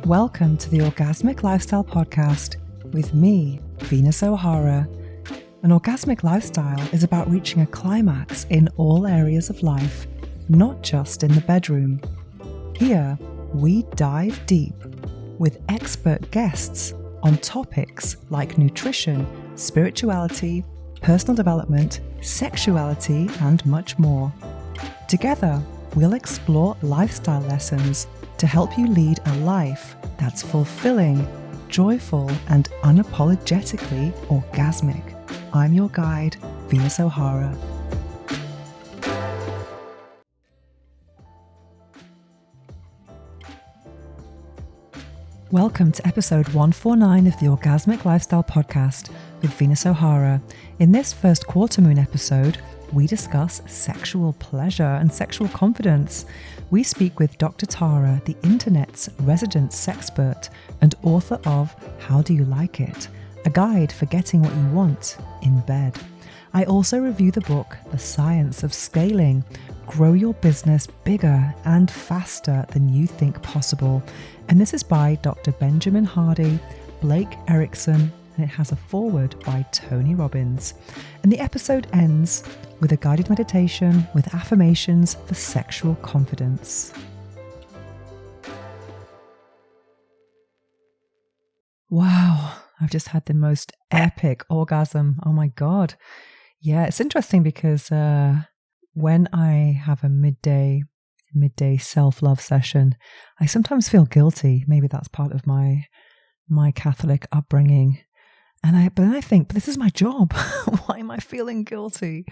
Welcome to the Orgasmic Lifestyle Podcast with me, Venus O'Hara. An orgasmic lifestyle is about reaching a climax in all areas of life, not just in the bedroom. Here, we dive deep with expert guests on topics like nutrition, spirituality, personal development, sexuality, and much more. Together, we'll explore lifestyle lessons to help you lead a life that's fulfilling, joyful, and unapologetically orgasmic. I'm your guide, Venus O'Hara. Welcome to episode 149 of the Orgasmic Lifestyle Podcast with Venus O'Hara. In this first quarter moon episode, we discuss sexual pleasure and sexual confidence. We speak with Dr. Tara, the internet's resident sexpert and author of How Do You Like It? A guide for getting what you want in bed. I also review the book, The Science of Scaling. Grow your business bigger and faster than you think possible. And this is by Dr. Benjamin Hardy, Blake Erickson, and it has a foreword by Tony Robbins. And the episode ends with a guided meditation with affirmations for sexual confidence. Wow, I've just had the most epic orgasm. Oh my God. Yeah, it's interesting because when I have a midday self-love session, I sometimes feel guilty. Maybe that's part of my Catholic upbringing. But then I think, but this is my job. Why am I feeling guilty?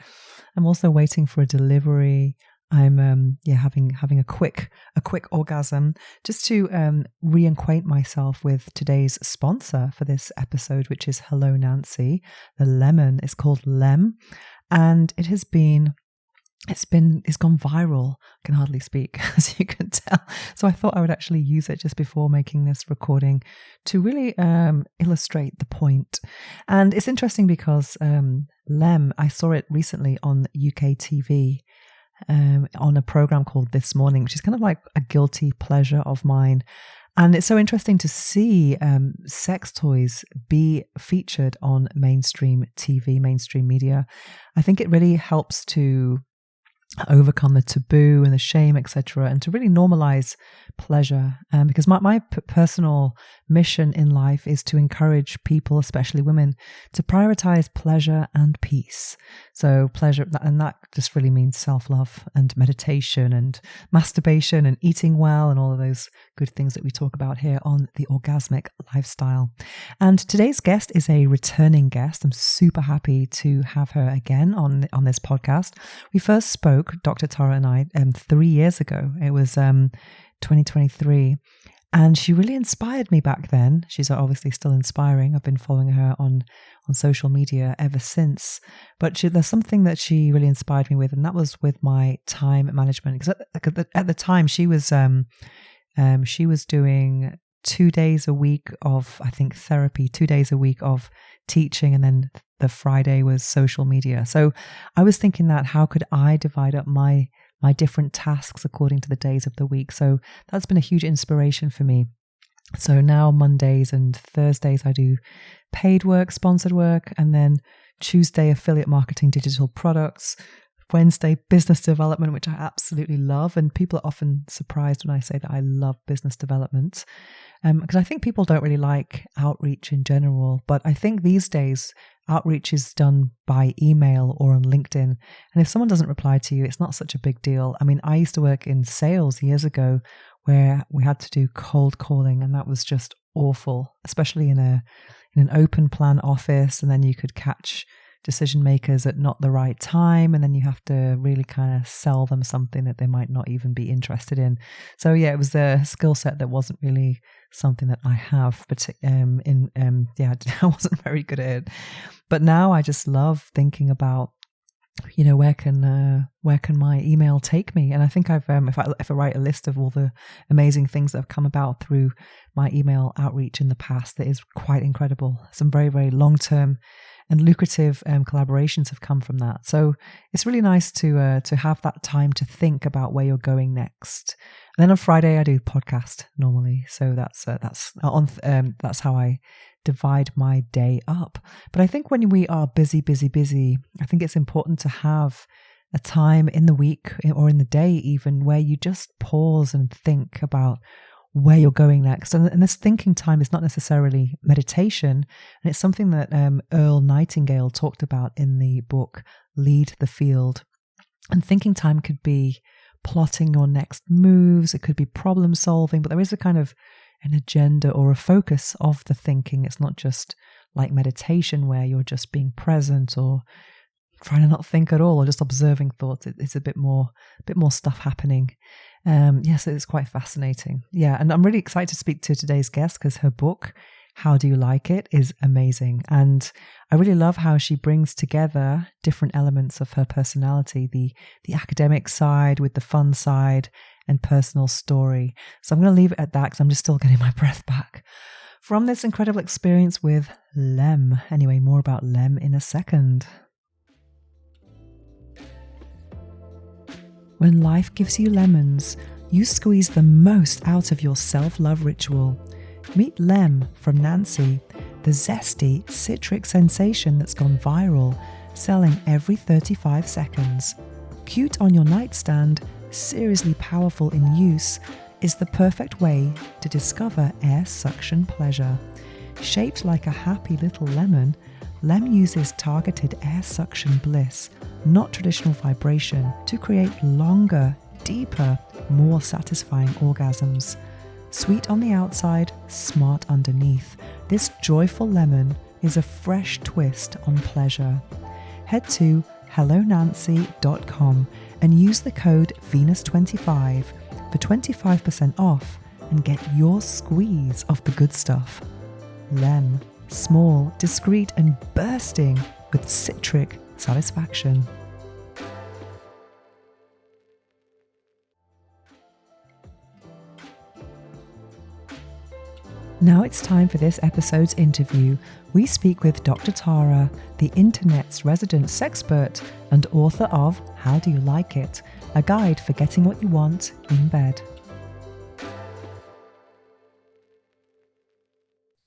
I'm also waiting for a delivery. I'm having a quick orgasm just to reacquaint myself with today's sponsor for this episode, which is Hello Nancy. The lemon is called Lem, and it's gone viral. I can hardly speak, as you can tell. So I thought I would actually use it just before making this recording to really illustrate the point. And it's interesting because Lem, I saw it recently on UK TV on a program called This Morning, which is kind of like a guilty pleasure of mine. And it's so interesting to see sex toys be featured on mainstream TV, mainstream media. I think it really helps to overcome the taboo and the shame, etc., and to really normalize pleasure. Because my personal mission in life is to encourage people, especially women, to prioritize pleasure and peace. So pleasure, and that just really means self-love and meditation and masturbation and eating well and all of those good things that we talk about here on the Orgasmic Lifestyle. And today's guest is a returning guest. I'm super happy to have her again on this podcast. We first spoke, Dr. Tara and I, 3 years ago. It was 2023. And she really inspired me back then. She's obviously still inspiring. I've been following her on social media ever since. But there's something that she really inspired me with, and that was with my time management. Because at the time, she was doing 2 days a week of, I think, therapy, 2 days a week of teaching, and then the Friday was social media. So I was thinking that how could I divide up my different tasks according to the days of the week? So that's been a huge inspiration for me. So now Mondays and Thursdays I do paid work, sponsored work, and then Tuesday affiliate marketing, digital products, Wednesday business development, which I absolutely love. And people are often surprised when I say that I love business development, because I think people don't really like outreach in general. But I think these days outreach is done by email or on LinkedIn. And if someone doesn't reply to you, it's not such a big deal. I mean, I used to work in sales years ago where we had to do cold calling, and that was just awful, especially in an open plan office. And then you could catch decision makers at not the right time, and then you have to really kind of sell them something that they might not even be interested in. So yeah, it was a skill set that wasn't really something that I have, but I wasn't very good at it. But now I just love thinking about, where can my email take me? And I think I've if I write a list of all the amazing things that have come about through my email outreach in the past, that is quite incredible. Some very, very long-term and lucrative collaborations have come from that. So it's really nice to have that time to think about where you're going next. And then on Friday I do podcast normally, so that's how I divide my day up. But I think when we are busy, I think it's important to have a time in the week or in the day even where you just pause and think about where you're going next. And this thinking time is not necessarily meditation. And it's something that Earl Nightingale talked about in the book Lead the Field. And thinking time could be plotting your next moves. It could be problem solving, but there is a kind of an agenda or a focus of the thinking. It's not just like meditation where you're just being present or trying to not think at all or just observing thoughts. It's a bit more stuff happening. Yes, it's quite fascinating. Yeah, and I'm really excited to speak to today's guest because her book, How Do You Like It, is amazing. And I really love how she brings together different elements of her personality, the academic side with the fun side and personal story. So I'm going to leave it at that because I'm just still getting my breath back from this incredible experience with Lem. Anyway, more about Lem in a second. When life gives you lemons, you squeeze the most out of your self-love ritual. Meet Lem from Nancy, the zesty, citric sensation that's gone viral, selling every 35 seconds. Cute on your nightstand, seriously powerful in use, is the perfect way to discover air suction pleasure. Shaped like a happy little lemon, Lem uses targeted air suction bliss, not traditional vibration, to create longer, deeper, more satisfying orgasms. Sweet on the outside, smart underneath, this joyful lemon is a fresh twist on pleasure. Head to hellonancy.com and use the code Venus25 for 25% off and get your squeeze of the good stuff. Lem. Small, discreet, and bursting with citric satisfaction. Now it's time for this episode's interview. We speak with Dr. Tara, the internet's resident sexpert and author of How Do You Like It? A guide for getting what you want in bed.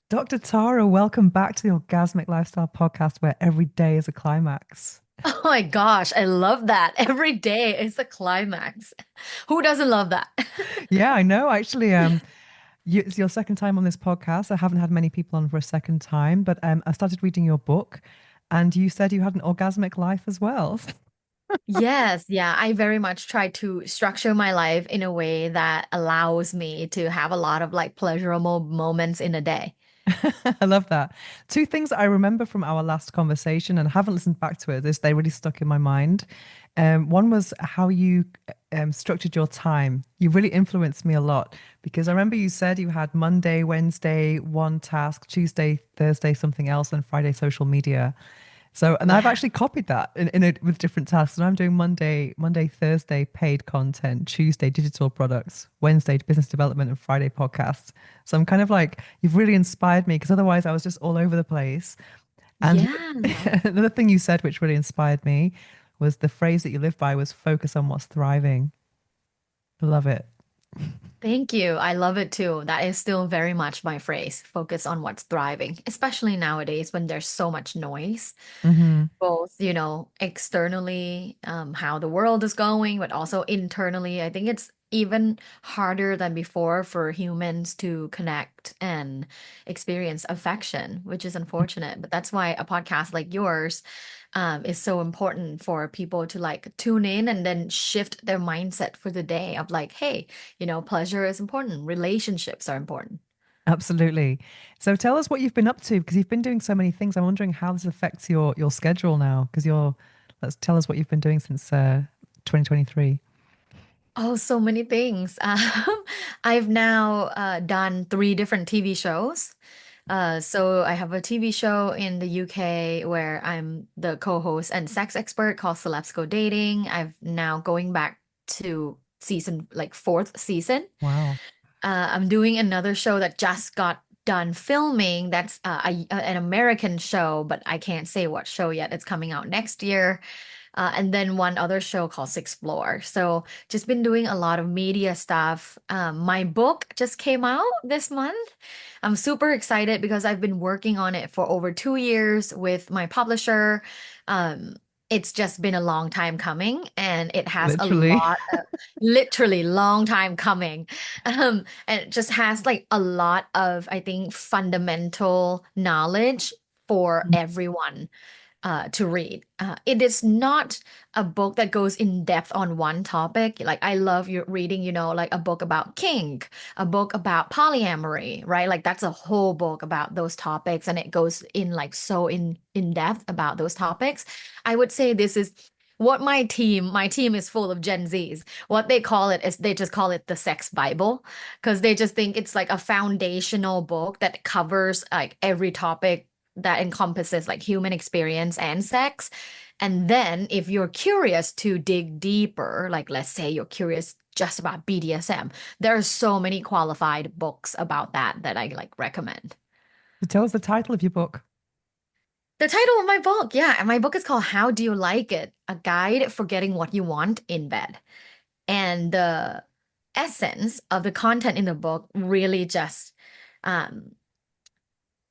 Dr. Tara, welcome back to the Orgasmic Lifestyle Podcast, where every day is a climax. Oh my gosh, I love that. Every day is a climax. Who doesn't love that? Yeah, I know. Actually, it's your second time on this podcast. I haven't had many people on for a second time, but I started reading your book, and you said you had an orgasmic life as well. Yes, yeah, I very much try to structure my life in a way that allows me to have a lot of like pleasurable moments in a day. I love that. Two things that I remember from our last conversation, and I haven't listened back to it, this they really stuck in my mind. One was how you structured your time. You really influenced me a lot because I remember you said you had Monday, Wednesday, one task, Tuesday, Thursday, something else, and Friday, social media. So, and I've Yeah. actually copied that with different tasks. And I'm doing Monday, Thursday, paid content, Tuesday, digital products, Wednesday, business development, and Friday, podcasts. So I'm kind of like, you've really inspired me because otherwise I was just all over the place. And Yeah. another thing you said, which really inspired me, was the phrase that you live by was focus on what's thriving. I love it. Thank you. I love it too. That is still very much my phrase. Focus on what's thriving, especially nowadays when there's so much noise, Hmm. both, externally, how the world is going, but also internally. I think it's even harder than before for humans to connect and experience affection, which is unfortunate. But that's why a podcast like yours, is so important for people to like tune in and then shift their mindset for the day of like, hey, pleasure is important, relationships are important. Absolutely. So tell us what you've been up to because you've been doing so many things. I'm wondering how this affects your schedule now because let's tell us what you've been doing since 2023. Oh, so many things. I've now done three different TV shows. So I have a TV show in the UK where I'm the co-host and sex expert called Celebs Go Dating. I've now going back to season like fourth season. Wow. I'm doing another show that just got done filming. That's an American show, but I can't say what show yet. It's coming out next year. And then one other show called Sixplore. So just been doing a lot of media stuff. My book just came out this month. I'm super excited because I've been working on it for over 2 years with my publisher. Um, it's just been a long time coming, and it has a Literally. lot of literally long time coming. And it just has like a lot of, I think, fundamental knowledge for everyone to read. It is not a book that goes in depth on one topic. Like I love you reading, like a book about kink, a book about polyamory, right? Like that's a whole book about those topics, and it goes in like so in depth about those topics. I would say this is what my team is full of Gen Zs. What they call it is they just call it the sex Bible because they just think it's like a foundational book that covers like every topic that encompasses like human experience and sex. And then if you're curious to dig deeper, like let's say you're curious just about BDSM, there are so many qualified books about that I like recommend. So tell us the title of your book. The title of my book, yeah, and my book is called How Do You Like It? A Guide for Getting What You Want in Bed. And the essence of the content in the book really just um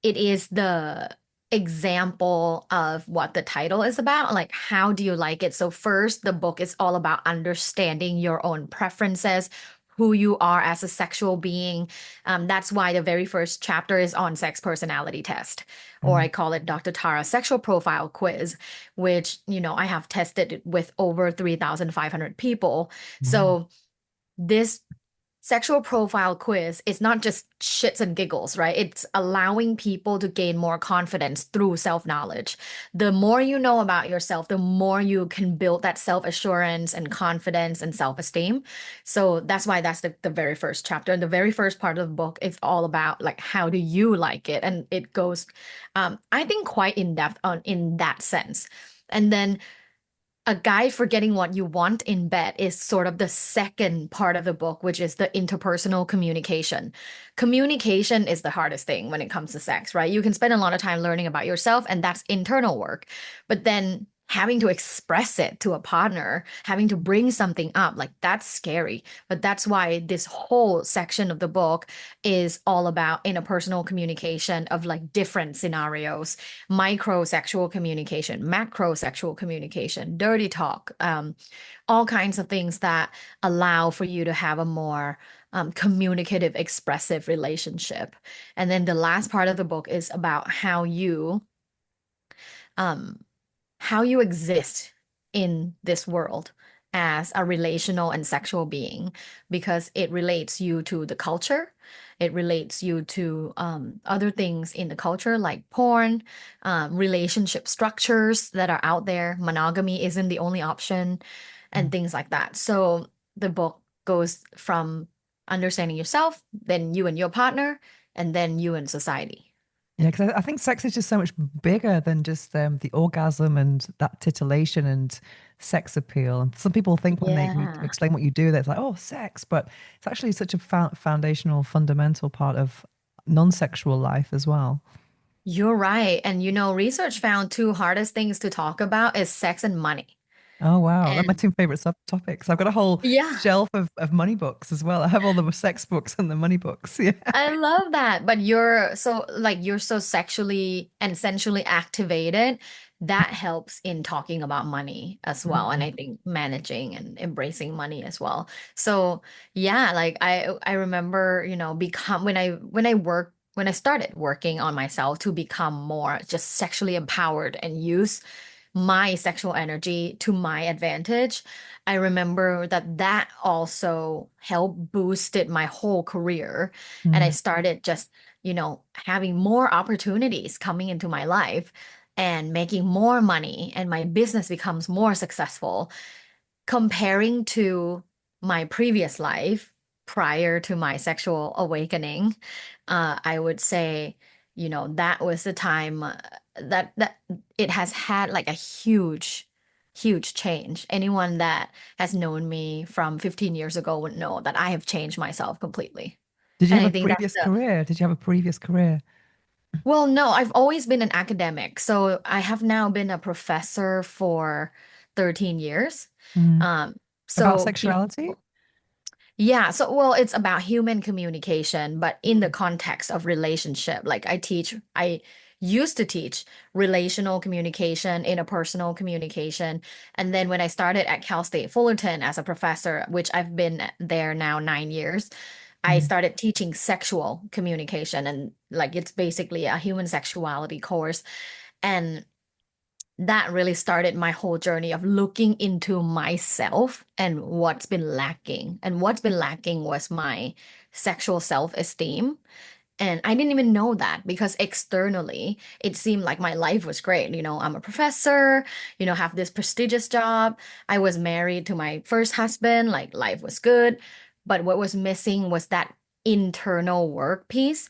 it is the example of what the title is about. Like, how do you like it? So, first, the book is all about understanding your own preferences, who you are as a sexual being. That's why the very first chapter is on sex personality test, or Mm, I call it Dr. Tara's sexual profile quiz, which, I have tested it with over 3,500 people. wow. So, this sexual profile quiz is not just shits and giggles, right? It's allowing people to gain more confidence through self-knowledge. The more you know about yourself, the more you can build that self-assurance and confidence and self-esteem. So that's why that's the very first chapter. And the very first part of the book is all about like how do you like it? And it goes I think quite in depth on in that sense. And then a guide for getting what you want in bed is sort of the second part of the book, which is the interpersonal communication. Communication is the hardest thing when it comes to sex, right? You can spend a lot of time learning about yourself, and that's internal work. But then having to express it to a partner, having to bring something up, like that's scary. But that's why this whole section of the book is all about interpersonal communication of like different scenarios, micro sexual communication, macro sexual communication, dirty talk, all kinds of things that allow for you to have a more communicative, expressive relationship. And then the last part of the book is about um, how you exist in this world as a relational and sexual being, because it relates you to the culture. It relates you to other things in the culture like porn, relationship structures that are out there. Monogamy isn't the only option, and Mm. things like that. So the book goes from understanding yourself, then you and your partner, and then you and society. Yeah, because I think sex is just so much bigger than just the orgasm and that titillation and sex appeal. And some people think when you Yeah. explain what you do, that's like, oh, sex, but it's actually such a foundational, fundamental part of non-sexual life as well. You're right. And research found two hardest things to talk about is sex and money. Oh, wow. They're my And two favorite subtopics. I've got a whole yeah, shelf of money books as well. I have all the sex books and the money books. Yeah. I love that. But you're so sexually and sensually activated. That helps in talking about money as well. And Mm. I think managing and embracing money as well. So yeah, like I remember, become when I started working on myself to become more just sexually empowered and use my sexual energy to my advantage. I remember that also helped boosted my whole career. And I Mm. started just, having more opportunities coming into my life and making more money, and my business becomes more successful comparing to my previous life prior to my sexual awakening. I would say, that was the time that it has had like a huge, huge change. Anyone that has known me from 15 years ago would know that I have changed myself completely. Did you And have I a think that's previous the career? Did you have a previous career? well, no, I've always been an academic. So I have now been a professor for 13 years. Mm. Um, About so, sexuality? yeah, so well, it's about human communication, but in the context of relationship. Like I used to teach relational communication, interpersonal communication. And then when I started at Cal State Fullerton as a professor, which I've been there now 9 years, I Mm. started teaching sexual communication and like it's basically a human sexuality course. And that really started my whole journey of looking into myself and what's been lacking. And what's been lacking was my sexual self-esteem. And I didn't even know that because externally it seemed like my life was great. I'm a professor, have this prestigious job. I was married to my first husband, like life was good. But what was missing was that internal work piece.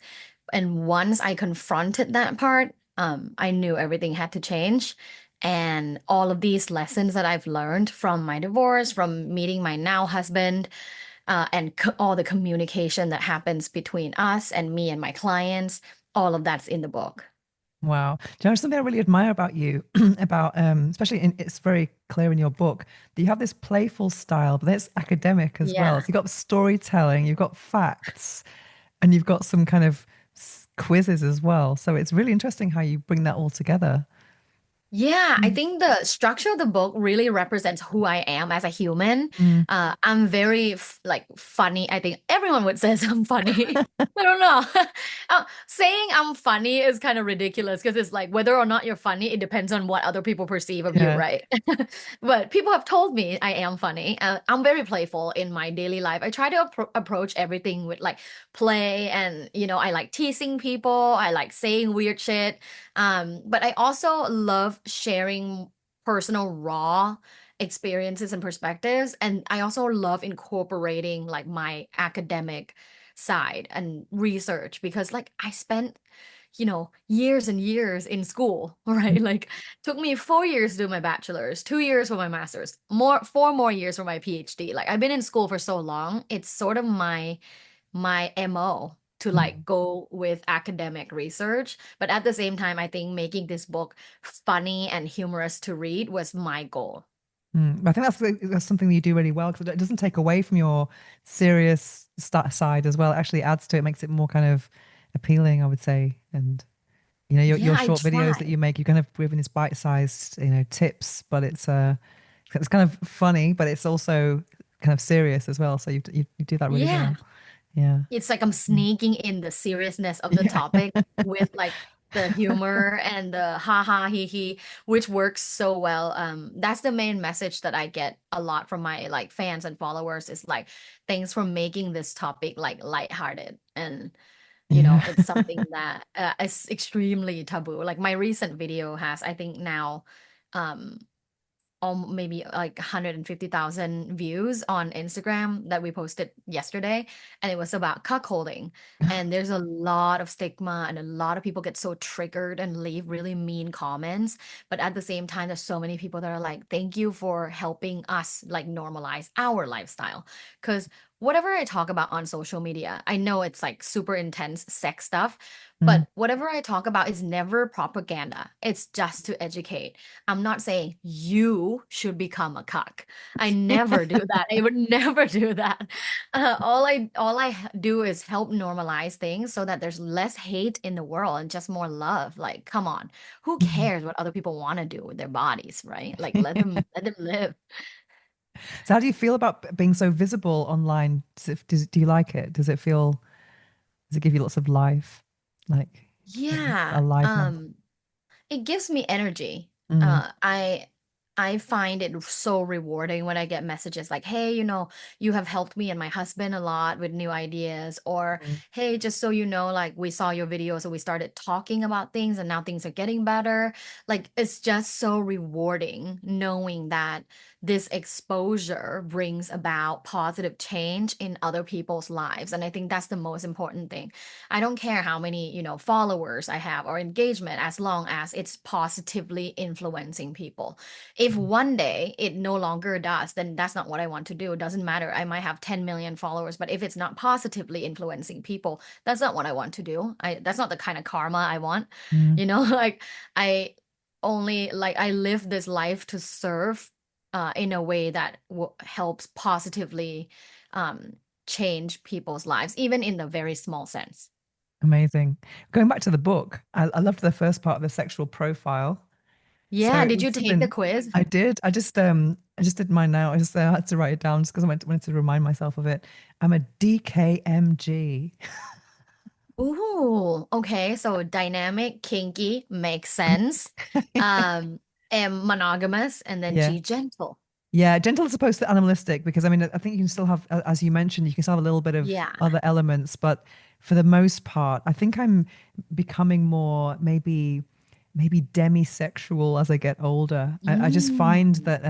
And once I confronted that part, I knew everything had to change. And all of these lessons that I've learned from my divorce, from meeting my now husband, and all the communication that happens between us and me and my clients, all of that's in the book. Wow. Do you know something I really admire about you about especially it's very clear in your book that you have this playful style, but it's academic as well. Yeah. So you've got storytelling, you've got facts, and you've got some kind of quizzes as well. So it's really interesting how you bring that all together. Yeah, I Mm. think the structure of the book really represents who I am as a human. Mm. I'm very like funny. I think everyone would say I'm funny. I don't know. Saying I'm funny is kind of ridiculous because it's like whether or not you're funny, it depends on what other people perceive of you, Yeah. right? But people have told me I am funny. I'm very playful in my daily life. I try to approach everything with like play and, I like teasing people. I like saying weird shit. But I also love sharing personal raw experiences and perspectives. And I also love incorporating like my academic side and research because like I spent, years and years in school, right? Like took me 4 years to do my bachelor's, 2 years for my master's, 4 more years for my PhD. Like I've been in school for so long, it's sort of my MO to like Mm. go with academic research. But at the same time, I think making this book funny and humorous to read was my goal. Mm. I think that's something that you do really well because it doesn't take away from your serious side as well. It actually adds to it, makes it more kind of appealing, I would say. And your Yeah, I short videos that try. you make, you kind of given these bite-sized, tips, but it's kind of funny, but it's also kind of serious as well. So you do that really Yeah. well. Yeah. It's like I'm Mm. sneaking in the seriousness of the Yeah. topic with like the humor and the ha ha he he, which works so well. That's the main message that I get a lot from my like fans and followers is like, thanks for making this topic like lighthearted. And Yeah. it's something that is extremely taboo. Like my recent video has, I think now, um, maybe like 150,000 views on Instagram that we posted yesterday, and it was about cuckolding. And there's a lot of stigma, and a lot of people get so triggered and leave really mean comments. But at the same time, there's so many people that are like, "Thank you for helping us like normalize our lifestyle." Because whatever I talk about on social media, I know it's like super intense sex stuff, Mm. but whatever I talk about is never propaganda. It's just to educate. I'm not saying you should become a cuck. I never do that. I would never do that. All I do is help normalize things so that there's less hate in the world and just more love. Like, come on, who Mm. cares what other people want to do with their bodies, right? Like, let them live. So how do you feel about being so visible online? Do you like it? Does it give you lots of life? Like Yeah. aliveness? It gives me energy. Mm. I find it so rewarding when I get messages like, "Hey, you have helped me and my husband a lot with new ideas," or Mm. "Hey, just so you know, like we saw your video, so we started talking about things and now things are getting better." Like it's just so rewarding knowing that this exposure brings about positive change in other people's lives. And I think that's the most important thing. I don't care how many, followers I have or engagement, as long as it's positively influencing people. If one day it no longer does, then that's not what I want to do. It doesn't matter. I might have 10 million followers, but if it's not positively influencing people, that's not what I want to do. That's not the kind of karma I want. Mm. Like I I live this life to serve in a way that helps positively um change people's lives, even in the very small sense. Amazing. Going back to the book, I loved the first part of the sexual profile. So Yeah, it did you was take the something quiz? I did. I just did mine now. I just had to write it down just because wanted to remind myself of it. I'm a DKMG. Ooh, okay. So dynamic, kinky, makes sense. Um, and monogamous, and then Yeah. G gentle. Yeah, gentle as opposed to animalistic, because I mean, I think you can still have, as you mentioned, you can still have a little bit of Yeah. other elements, but for the most part, I think I'm becoming more maybe demisexual as I get older. I just find Mm. that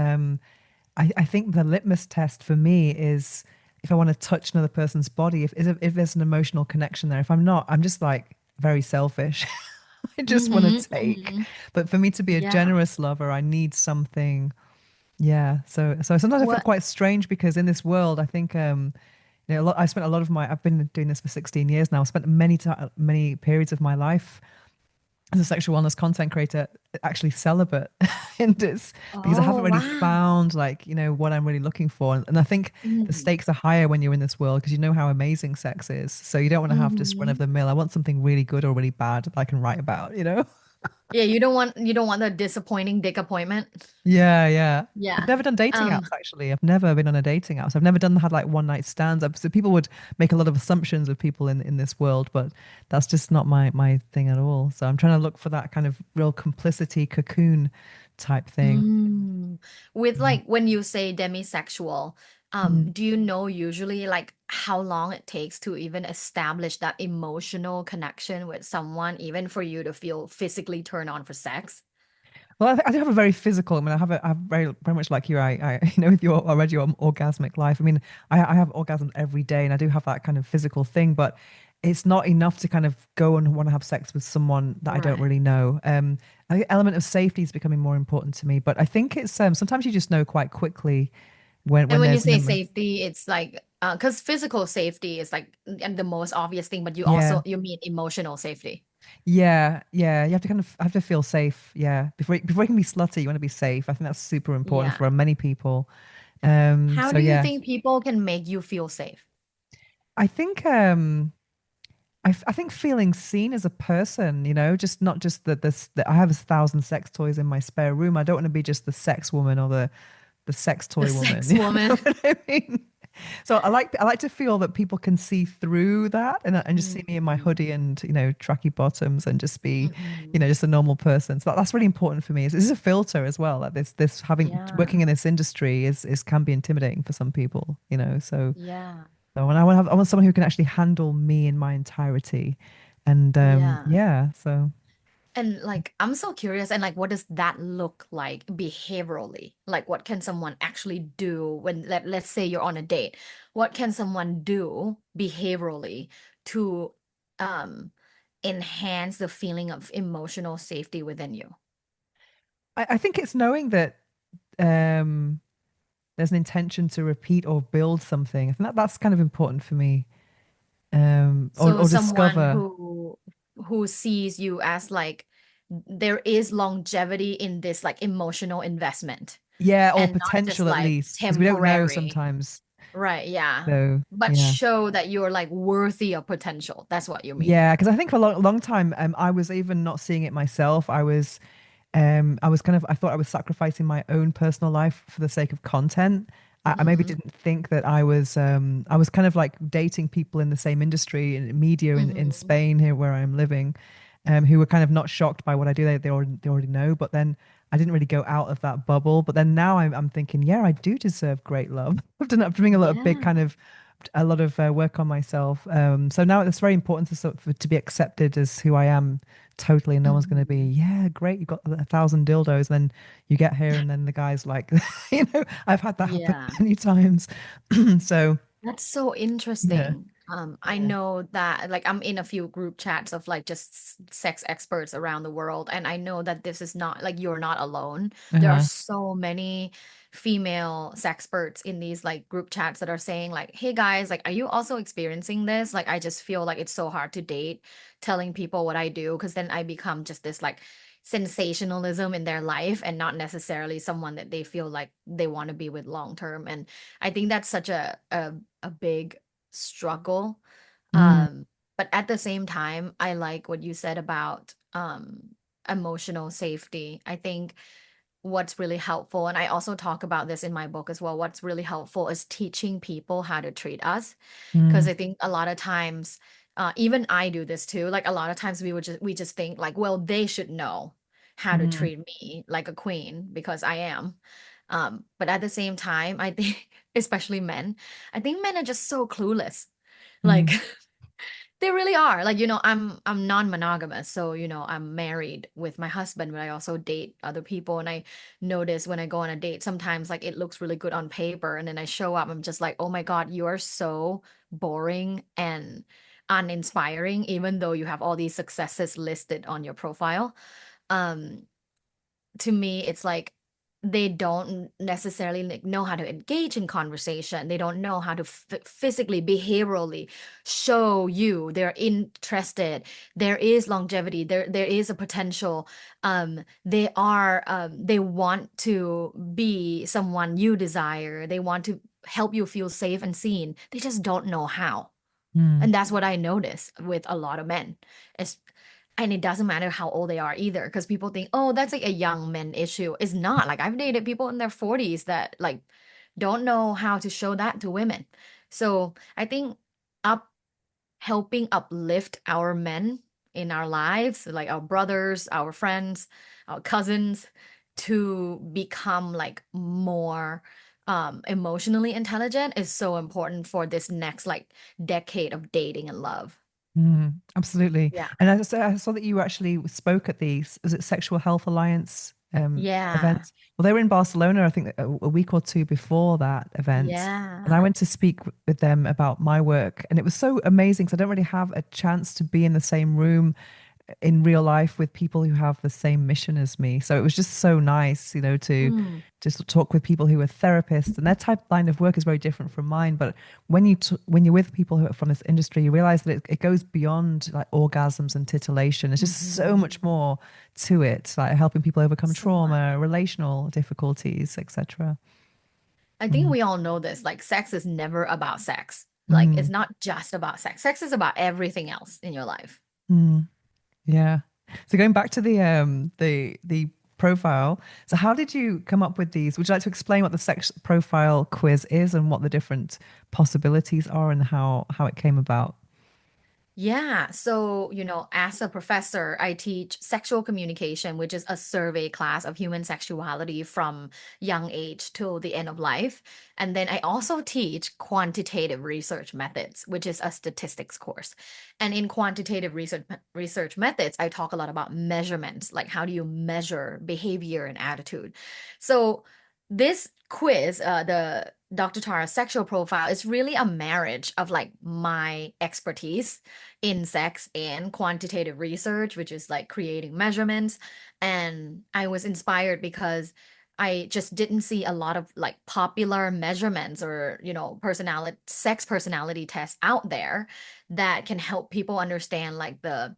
I think the litmus test for me is if I want to touch another person's body, if there's an emotional connection there. If I'm not, I'm just like very selfish. I just want to take. Mm-hmm. But for me to be a Yeah. generous lover, I need something. Yeah. So sometimes I feel What? quite strange because in this world, I think I spent a lot of my I've been doing this for 16 years now. I spent many periods of my life as a sexual wellness content creator actually celibate in this because I haven't Oh, really wow. found like what I'm really looking for, and I think the Mm-hmm. stakes are higher when you're in this world because you know how amazing sex is, so you don't want to have just run of the mill. I want something really good or really bad that I can write about. Yeah, you don't want the disappointing dick appointment. Yeah, yeah. I've Yeah. never done dating Um, apps actually. I've never been on a dating app. So I've never had like one night stands. So people would make a lot of assumptions of people in this world, but that's just not my thing at all. So I'm trying to look for that kind of real complicity cocoon type thing. mm, with Mm. like when you say demisexual, Mm. do you know usually like how long it takes to even establish that emotional connection with someone, even for you to feel physically turned on for sex? Well, I do have a very physical. I mean, I have very much like you. I with your already your orgasmic life. I mean, I have orgasms every day, and I do have that kind of physical thing, but it's not enough to kind of go and want to have sex with someone that I don't Right. really know. I think element of safety is becoming more important to me, but I think it's sometimes you just know quite quickly And when when you there's an say safety, it's like because physical safety is like and the most obvious thing, but yeah. you mean emotional safety. Yeah, yeah. You have to kind of have to feel safe. Yeah, before you can be slutty, you want to be safe. I think that's super important Yeah. for many people. How So do you yeah, think people can make you feel safe? I think I think feeling seen as a person, just not just that I have 1,000 sex toys in my spare room. I don't want to be just the sex woman or the sex The toy woman. sex You know woman. what I mean? So I like to feel that people can see through that and just see me in my Mm-mm. hoodie and tracky bottoms and just be Mm-mm. just a normal person. So that's really important for me. This is a filter as well. Like this having Yeah. working in this industry is can be intimidating for some people. Yeah. So when I want someone who can actually handle me in my entirety. And Yeah. yeah, so And like, I'm so curious. And like, what does that look like behaviorally? Like, what can someone actually do when, let's say you're on a date? What can someone do behaviorally to um, enhance the feeling of emotional safety within you? I think it's knowing that um there's an intention to repeat or build something. I think that's kind of important for me. So Or someone discover. who sees you as like there is longevity in this like emotional investment Yeah, or and not just potential at like least, because we don't know temporary. sometimes. Right, yeah. So But yeah. show that you're like worthy of potential. That's what you mean. Yeah, because I think for a long time, I was even not seeing it myself. I was kind of, I thought I was sacrificing my own personal life for the sake of content. I maybe Mm-hmm. didn't think that I was kind of like dating people in the same industry in media in Mm-hmm. Spain here where I'm living, who were kind of not shocked by what I do. They already know, but then I didn't really go out of that bubble. But then now I'm thinking, yeah, I do deserve great love. I've been a lot of big kind Yeah. of a lot of work on myself. So now it's very important to to be accepted as who I am totally. And no one's going to be, Mhm. yeah, great, you've got 1,000 dildos. Then you get here, and then the guy's like, I've had that happen Yeah. many times. So That's so yeah, interesting. I yeah, know that like I'm in a few group chats of like just sex experts around the world, and I know that this is not like you're not alone. There are uh-huh. so many female sex experts in these like group chats that are saying like, "Hey guys, like, are you also experiencing this? Like, I just feel like it's so hard to date, telling people what I do, because then I become just this like sensationalism in their life and not necessarily someone that they feel like they want to be with long term." And I think that's such a big struggle. Mm, Um, but at the same time, I like what you said about emotional safety. I think what's really helpful, and I also talk about this in my book as well, what's really helpful is teaching people how to treat us. Because mm, I think a lot of times, even I do this too. Like a lot of times we just think like, well, they should know how to mm, treat me like a queen because I am. But at the same time, I think, especially men, I think men are just so clueless. Like mm, they really are. Like, I'm non-monogamous, so I'm married with my husband, but I also date other people. And I notice when I go on a date, sometimes like it looks really good on paper, and then I show up, I'm just like, oh my God, you are so boring and uninspiring, even though you have all these successes listed on your profile. Um, to me, it's like they don't necessarily like know how to engage in conversation. They don't know how to physically, behaviorally show you they're interested. There is longevity. There is a potential. They want to be someone you desire. They want to help you feel safe and seen. They just don't know how. mm, And that's what I notice with a lot of men. It's, and it doesn't matter how old they are either, because people think, oh, that's like a young men issue. It's not. Like I've dated people in their 40s that like don't know how to show that to women. So I think up helping uplift our men in our lives, like our brothers, our friends, our cousins, to become like more emotionally intelligent is so important for this next like decade of dating and love. mm, absolutely. Yeah. And I saw that you actually spoke at the, was it Sexual Health Alliance Yeah. event? Well, they were in Barcelona, I think a week or two before that event. And I Yeah. went to speak with them about my work. And it was so amazing because I don't really have a chance to be in the same room in real life with people who have the same mission as me. So it was just so nice, to Mm. just talk with people who are therapists, and their type line of work is very different from mine. But when you're with people who are from this industry, you realize that it goes beyond like orgasms and titillation. It's just so much Mhm. more to it, like helping people overcome So much. trauma, relational difficulties, etc. I think Mm, we all know this. Like, sex is never about sex. Like, it's mm, not just about sex. Sex is about everything else in your life. mm. Yeah. So going back to the profile, so how did you come up with these? Would you like to explain what the sex profile quiz is and what the different possibilities are and how it came about? Yeah. So, as a professor, I teach sexual communication, which is a survey class of human sexuality from young age till the end of life. And then I also teach quantitative research methods, which is a statistics course. And in quantitative research methods, I talk a lot about measurements, like how do you measure behavior and attitude. So, this quiz, the Dr. Tara's sexual profile, is really a marriage of like my expertise in sex and quantitative research, which is like creating measurements. And I was inspired because I just didn't see a lot of like popular measurements or, sex personality tests out there that can help people understand like the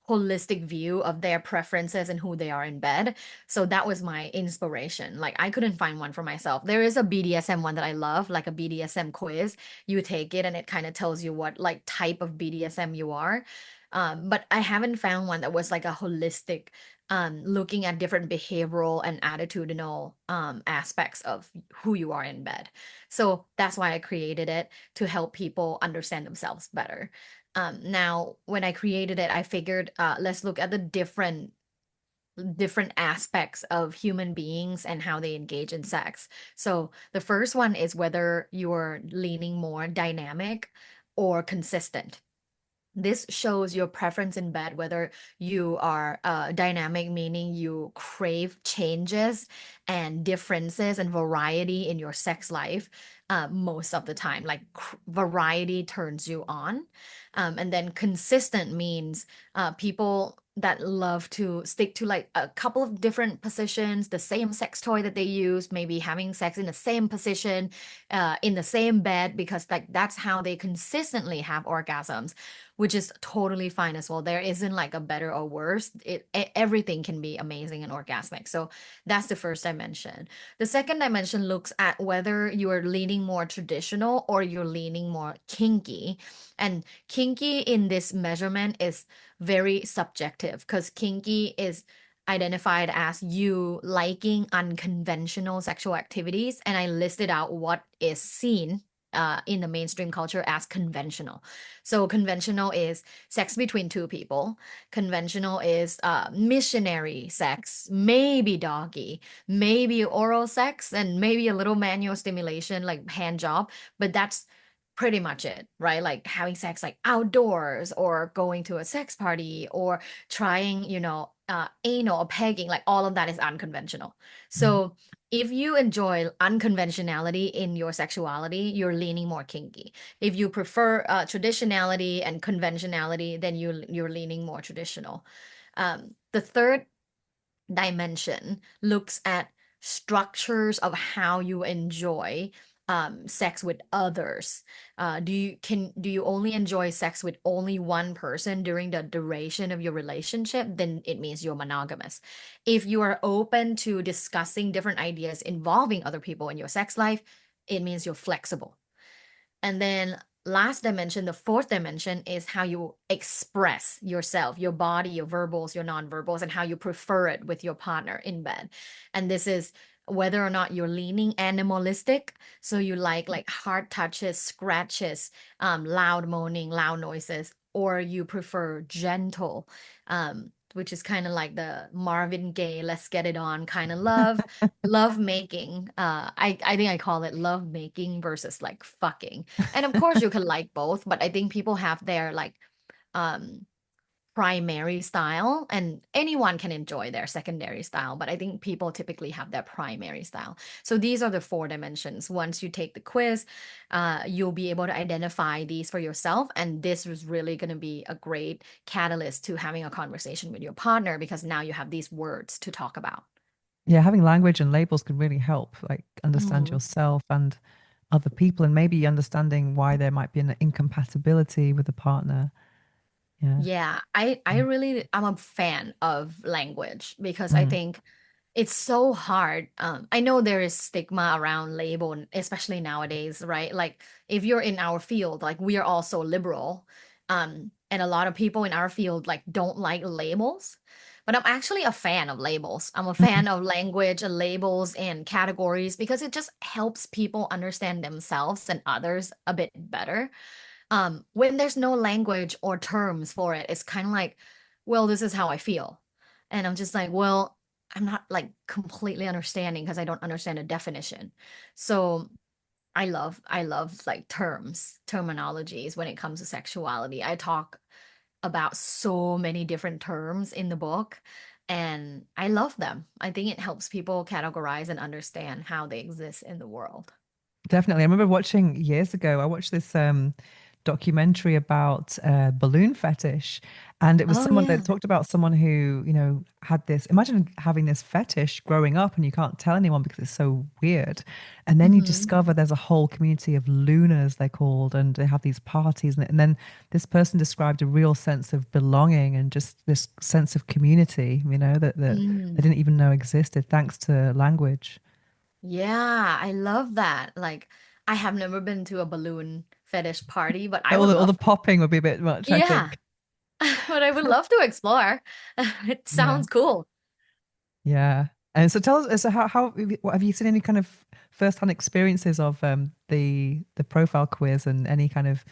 holistic view of their preferences and who they are in bed. So that was my inspiration. Like I couldn't find one for myself. There is a BDSM one that I love, like a BDSM quiz. You take it and it kind of tells you what like type of BDSM you are. But I haven't found one that was like a holistic, looking at different behavioral and attitudinal aspects of who you are in bed. So that's why I created it, to help people understand themselves better. Now, when I created it, I figured, let's look at the different different aspects of human beings and how they engage in sex. So the first one is whether you're leaning more dynamic or consistent. This shows your preference in bed, whether you are dynamic, meaning you crave changes and differences and variety in your sex life most of the time. Like variety turns you on. And then consistent means people that love to stick to like a couple of different positions, the same sex toy that they use, maybe having sex in the same position, in the same bed, because like that's how they consistently have orgasms, which is totally fine as well. There isn't like a better or worse. Everything can be amazing and orgasmic. So that's the first dimension. The second dimension looks at whether you are leaning more traditional or you're leaning more kinky. And kinky in this measurement is very subjective because kinky is identified as you liking unconventional sexual activities. And I listed out what is seen in the mainstream culture as conventional. So conventional is sex between two people. Conventional is missionary sex, maybe doggy, maybe oral sex, and maybe a little manual stimulation like hand job. But that's pretty much it, right? Like having sex like outdoors or going to a sex party or trying, anal or pegging, like all of that is unconventional. Mm. So if you enjoy unconventionality in your sexuality, you're leaning more kinky. If you prefer traditionality and conventionality, then you're leaning more traditional. The third dimension looks at structures of how you enjoy sex with others. Do you only enjoy sex with only one person during the duration of your relationship? Then it means you're monogamous. If you are open to discussing different ideas involving other people in your sex life, it means you're flexible. And then last dimension, the fourth dimension is how you express yourself, your body, your verbals, your nonverbals, and how you prefer it with your partner in bed. And this is whether or not you're leaning animalistic. So you like hard touches, scratches, loud moaning, loud noises, or you prefer gentle, which is kind of like the Marvin Gaye, let's get it on kind of love making. I think I call it love making versus like fucking. And of course you can like both, but I think people have their like um primary style, and anyone can enjoy their secondary style, but I think people typically have their primary style. So these are the four dimensions. Once you take the quiz, you'll be able to identify these for yourself, and this was really going to be a great catalyst to having a conversation with your partner because now you have these words to talk about. Yeah, having language and labels can really help, like understand Mm. yourself and other people, and maybe understanding why there might be an incompatibility with a partner. Yeah. Yeah, I Mm. really I'm a fan of language because I Mm. think it's so hard. I know there is stigma around label, especially nowadays, right? Like if you're in our field, like we are also liberal, and a lot of people in our field like don't like labels. But I'm actually a fan of labels. I'm a Mm. fan of language and labels and categories because it just helps people understand themselves and others a bit better. When there's no language or terms for it, it's kind of like, well, this is how I feel. And I'm just like, well, I'm not like completely understanding because I don't understand a definition. So I love like terminologies when it comes to sexuality. I talk about so many different terms in the book, and I love them. I think it helps people categorize and understand how they exist in the world. Definitely. I remember watching years ago, I watched this documentary about balloon fetish. And it was Oh someone yeah. that talked about someone who, had this, imagine having this fetish growing up and you can't tell anyone because it's so weird. And then you Hmm. discover there's a whole community of looners, they're called, and they have these parties. And then this person described a real sense of belonging and just this sense of community, that they didn't even know existed thanks to language. Yeah, I love that. Like, I have never been to a balloon fetish party, but I All would the, all the love. popping would be a bit much, I Yeah, think. but I would love to explore. It Yeah. sounds cool. Yeah. And so tell us, so how have you seen any kind of first-hand experiences of the profile quiz and any kind of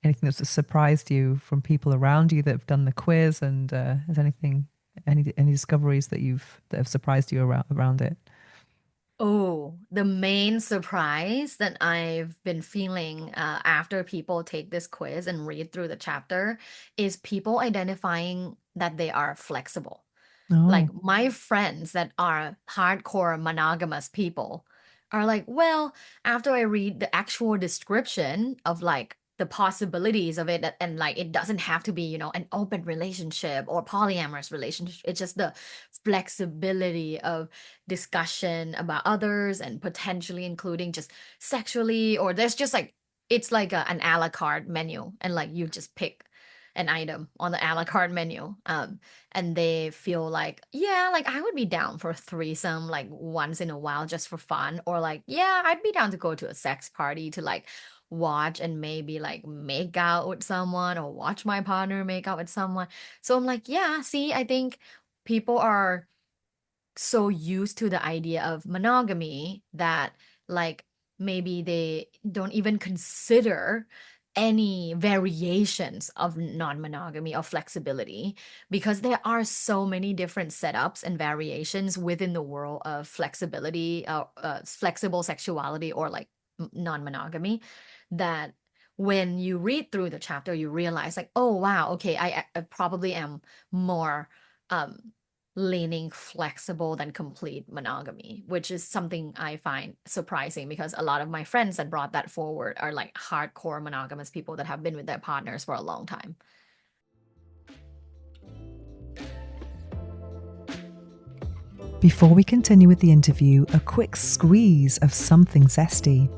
anything that's surprised you from people around you that have done the quiz and has anything? Any discoveries that have surprised you around it? Oh, the main surprise that I've been feeling after people take this quiz and read through the chapter is people identifying that they are flexible. Like Oh, my friends that are hardcore monogamous people are like, well, after I read the actual description of like the possibilities of it, and like it doesn't have to be, an open relationship or polyamorous relationship. It's just the flexibility of discussion about others and potentially including just sexually, or there's just like it's like an a la carte menu, and like you just pick an item on the a la carte menu. And they feel like, yeah, like I would be down for a threesome like once in a while just for fun, or like, yeah, I'd be down to go to a sex party to like watch and maybe like make out with someone or watch my partner make out with someone. So I'm like, yeah, see, I think people are so used to the idea of monogamy that like maybe they don't even consider any variations of non-monogamy or flexibility, because there are so many different setups and variations within the world of flexibility, flexible sexuality, or like non-monogamy, that when you read through the chapter you realize like, oh wow, okay, I probably am more um leaning flexible than complete monogamy, which is something I find surprising because a lot of my friends that brought that forward are like hardcore monogamous people that have been with their partners for a long time. before we continue with the interview, a quick squeeze of something zesty.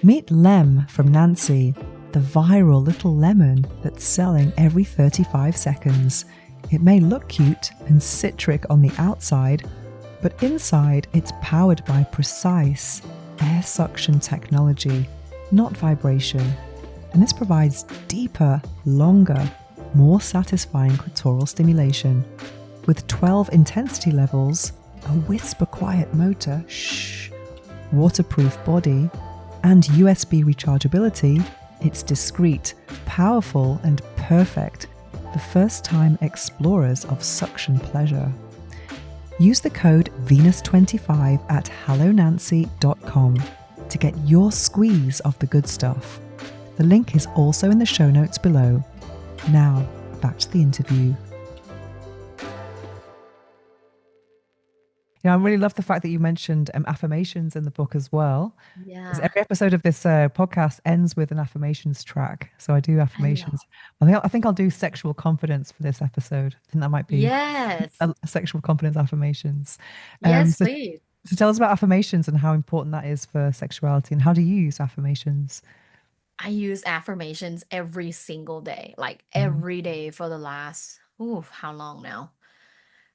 Meet Lem from Nancy, the viral little lemon that's selling every 35 seconds. It may look cute and citric on the outside, but inside it's powered by precise air suction technology, not vibration. And this provides deeper, longer, more satisfying clitoral stimulation. With 12 intensity levels, a whisper quiet motor, shh, waterproof body, and USB rechargeability, it's discreet, powerful, and perfect. The first time explorers of suction pleasure. Use the code Venus25 at hellonancy.com to get your squeeze of the good stuff. The link is also in the show notes below. Now, back to the interview. I really love the fact that you mentioned affirmations in the book as well. Because Yeah, every episode of this podcast ends with an affirmations track. So I do I love. affirmations. I think I'll do sexual confidence for this episode. I think that might be Yes. a sexual confidence affirmations. Um, Yes, so, please. so tell us about affirmations and how important that is for sexuality, and how do you use affirmations? I use affirmations every single day, like Mm. every day for the last, ooh, how long now?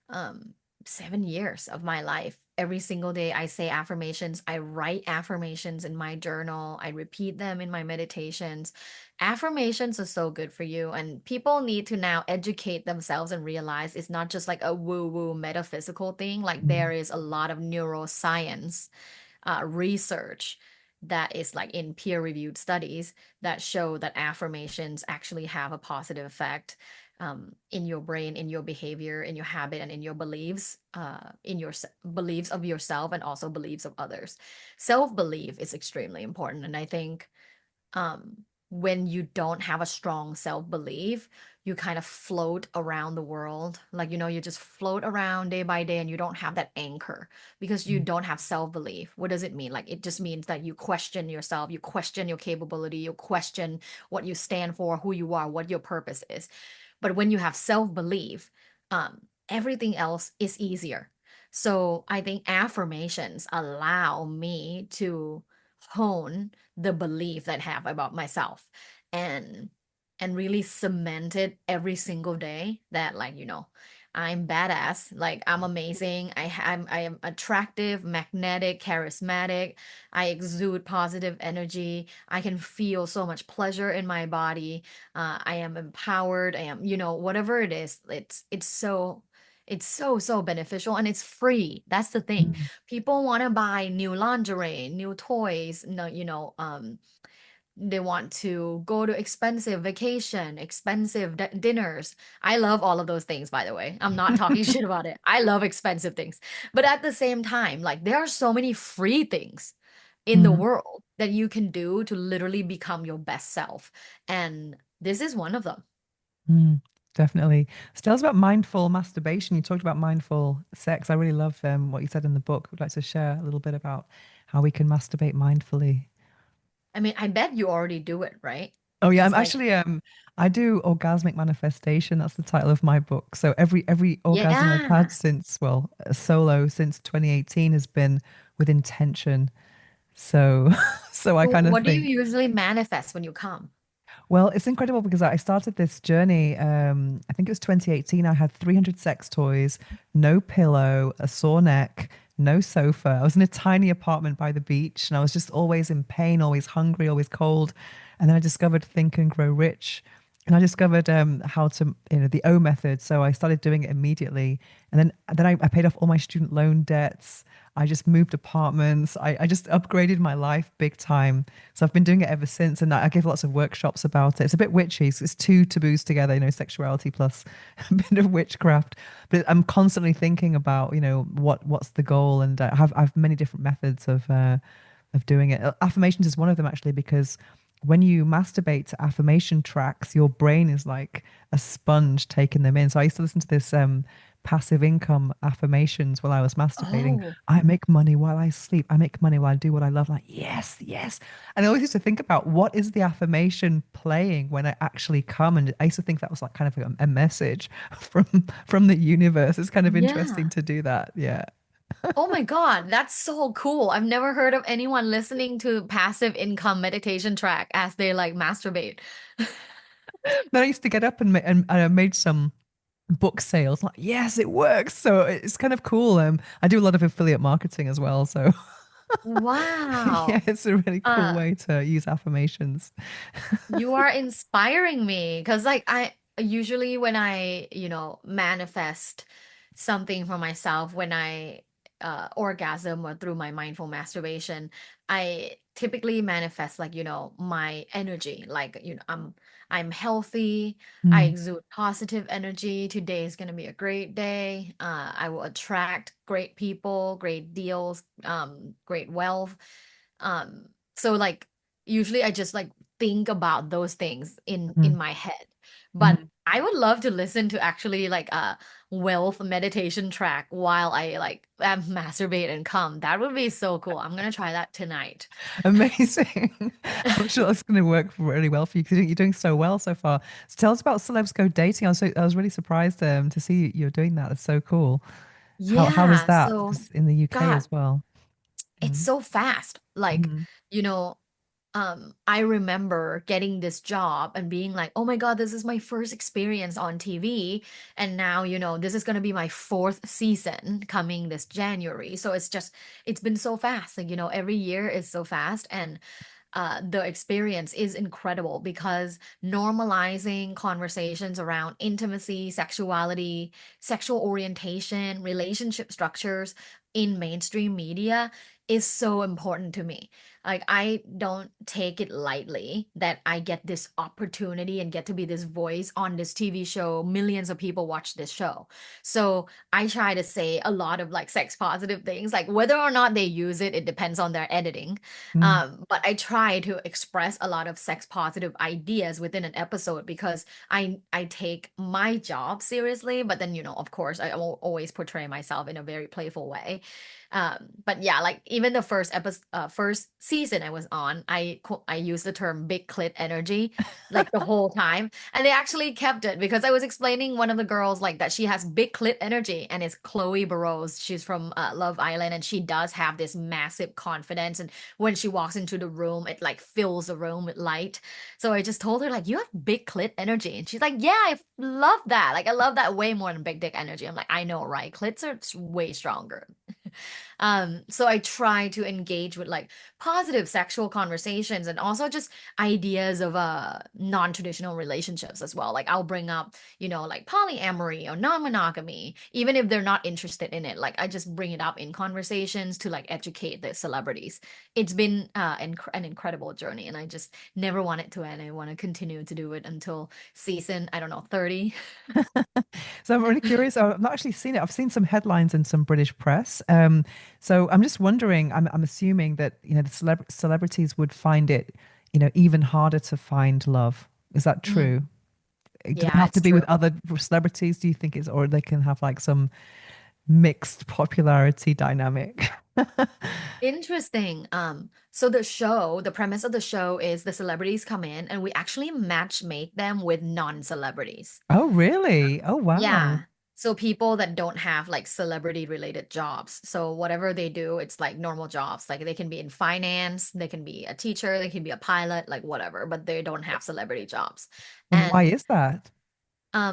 um 7 years of my life. Every single day I say affirmations. I write affirmations in my journal. I repeat them in my meditations. Affirmations are so good for you, and people need to now educate themselves and realize it's not just like a woo woo metaphysical thing. Like Mm. there is a lot of neuroscience research that is like in peer reviewed studies that show that affirmations actually have a positive effect in your brain, in your behavior, in your habit, and in your beliefs, in your beliefs of yourself and also beliefs of others. Self belief is extremely important. And I think um, when you don't have a strong self belief, you kind of float around the world. Like, you just float around day by day and you don't have that anchor because you Mm. don't have self belief. What does it mean? Like, it just means that you question yourself, you question your capability, you question what you stand for, who you are, what your purpose is. But when you have self belief, everything else is easier. So I think affirmations allow me to hone the belief that I have about myself, and really cement it every single day that like, I'm badass, like I'm amazing, I am attractive, magnetic, charismatic, I exude positive energy, I can feel so much pleasure in my body, I am empowered, I am, whatever it is, it's so beneficial and it's free. That's the thing. Mm. People want to buy new lingerie, new toys, no, they want to go to expensive vacation, expensive dinners. I love all of those things, by the way. I'm not talking shit about it. I love expensive things. But at the same time, like there are so many free things in the Mm, world that you can do to literally become your best self. And this is one of them. mm, definitely. So tell us about mindful masturbation. You talked about mindful sex. I really love what you said in the book. Would like to share a little bit about how we can masturbate mindfully. I mean, I bet you already do it, right? Oh yeah, I'm It's like, actually I do orgasmic manifestation. That's the title of my book. So every orgasm I've had yeah. since, well, solo since 2018 has been with intention. So so I So kind of what do you think, usually manifest when you come? well, it's incredible because I started this journey, I think it was 2018. I had 300 sex toys, no pillow, a sore neck, no sofa. I was in a tiny apartment by the beach and I was just always in pain, always hungry, always cold. And then I discovered Think and Grow Rich. And I discovered how to, the O method. So I started doing it immediately. And then I paid off all my student loan debts. I just moved apartments. I just upgraded my life big time. So I've been doing it ever since, and I give lots of workshops about it. It's a bit witchy. So it's two taboos together, sexuality plus a bit of witchcraft. But I'm constantly thinking about, what's the goal, and I have many different methods of doing it. Affirmations is one of them actually, because when you masturbate to affirmation tracks, your brain is like a sponge taking them in. So I used to listen to this passive income affirmations while I was masturbating. Oh, I make money while I sleep. I make money while I do what I love. Like, yes, yes. And I always used to think about what is the affirmation playing when I actually come. And I used to think that was like kind of a message from the universe. It's kind of interesting yeah. to do that. Yeah. Oh my God, that's so cool. I've never heard of anyone listening to passive income meditation track as they like masturbate. Then I used to get up and I made some book sales. Like, yes, it works. So it's kind of cool. I do a lot of affiliate marketing as well. So yeah, Wow. it's a really cool Uh, way to use affirmations. you are inspiring me because like I usually when I, manifest something for myself when I orgasm or through my mindful masturbation, I typically manifest like, my energy. Like, I'm healthy, I Mm, exude positive energy. Today is gonna be a great day. I will attract great people, great deals, great wealth. So like usually I just like think about those things in mm, my head. But mm. I would love to listen to actually like a wealth meditation track while I like masturbate and come. That would be so cool. I'm gonna try that tonight. Amazing. I'm sure that's going to work really well for you because you're doing so well so far. So tell us about Celebs Go Dating. I was really surprised to see you're doing that. That's so cool. How is Yeah, that? so Because in the UK God, as well. it's Mm, so fast. Like, mm, you know, I remember getting this job and being like, oh my God, this is my first experience on TV. And now, this is going to be my fourth season coming this January. So it's been so fast. Like, every year is so fast. And the experience is incredible because normalizing conversations around intimacy, sexuality, sexual orientation, relationship structures in mainstream media is so important to me. Like, I don't take it lightly that I get this opportunity and get to be this voice on this TV show. Millions of people watch this show. So I try to say a lot of like sex positive things. Like, whether or not they use it, it depends on their editing. mm, But I try to express a lot of sex positive ideas within an episode because I take my job seriously, but then of course I will always portray myself in a very playful way. But yeah, like even the first season I was on, I used the term big clit energy like the whole time, and they actually kept it because I was explaining one of the girls like that she has big clit energy, and it's Chloe Burrows. She's from Love Island, and she does have this massive confidence, and when she walks into the room, it like fills the room with light. So I just told her like, you have big clit energy, and she's like, yeah, I love that. Like I love that way more than big dick energy. I'm like, I know, right? Clits are way stronger. So I try to engage with like positive sexual conversations and also just ideas of non-traditional relationships as well. Like I'll bring up, like polyamory or non-monogamy, even if they're not interested in it. Like I just bring it up in conversations to like educate the celebrities. It's been an incredible journey, and I just never want it to end. I want to continue to do it until season, I don't know, 30. So I'm really curious. I've not actually seen it. I've seen some headlines in some British press. So I'm just wondering. I'm assuming that the celebrities would find it, even harder to find love. Is that Mm, true? Do they yeah, have to it's be with true. other celebrities? Do you think it's, or they can have like some mixed popularity dynamic? Interesting. So the premise of the show is the celebrities come in and we actually match make them with non-celebrities. Oh, really? Oh, wow. Yeah. So people that don't have like celebrity related jobs. So whatever they do, it's like normal jobs. Like they can be in finance, they can be a teacher, they can be a pilot, like whatever, but they don't have celebrity jobs. Why And is that?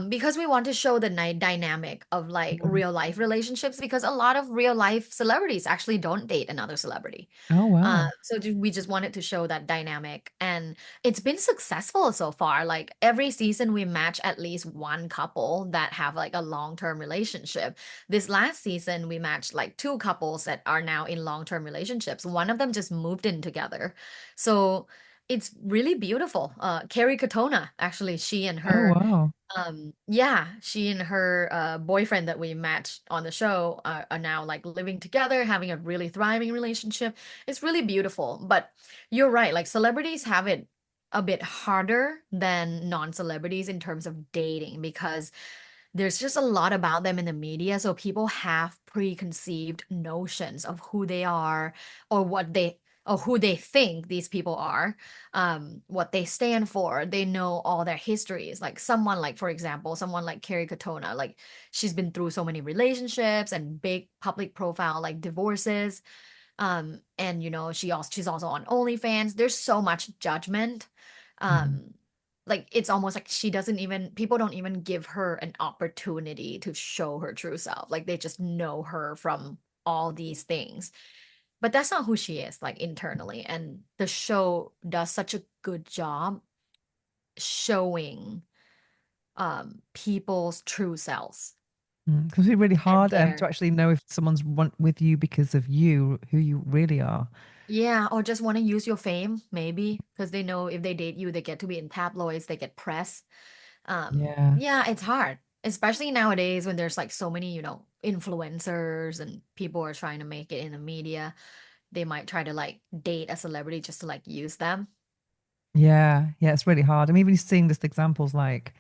because we want to show the night dynamic of like Mm. real life relationships, because a lot of real life celebrities actually don't date another celebrity. Oh, wow. We just wanted to show that dynamic, and it's been successful so far. Like every season, we match at least one couple that have like a long-term relationship. This last season, we matched like two couples that are now in long-term relationships. One of them just moved in together, so it's really beautiful. Carrie Katona, actually, Oh, wow. she and her boyfriend that we matched on the show are now like living together, having a really thriving relationship. It's really beautiful. But you're right, like celebrities have it a bit harder than non-celebrities in terms of dating, because there's just a lot about them in the media. So people have preconceived notions of who they are, or who they think these people are, what they stand for. They know all their histories. Like someone like, for example, someone like Carrie Katona, like she's been through so many relationships and big public profile like divorces. And she's also on OnlyFans. There's so much judgment. Mm. Um, like it's almost like people don't even give her an opportunity to show her true self. Like they just know her from all these things. But that's not who she is, like internally. And the show does such a good job showing people's true selves Because it's really and hard to their actually know if someone's with you because of you, who you really are. Yeah, or just want to use your fame, maybe, because they know if they date you, they get to be in tabloids, they get press. Yeah. Yeah, it's hard, especially nowadays when there's like so many, influencers and people are trying to make it in the media. They might try to like date a celebrity just to like use them. Yeah. Yeah. It's really hard. I'm even seeing just examples like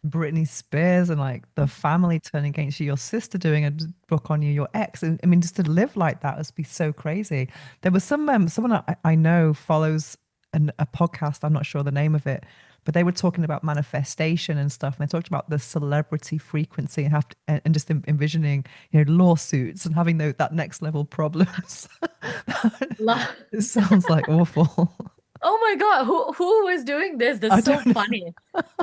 Britney Spears and like the family turning against you, your sister doing a book on you, your ex. And I mean, just to live like that must be so crazy. There was someone I know follows a podcast. I'm not sure the name of it, but they were talking about manifestation and stuff. And they talked about the celebrity frequency and and just envisioning, lawsuits and having that next level problems. La- It sounds like awful. Oh my God, who is doing this? This I is so don't know. funny.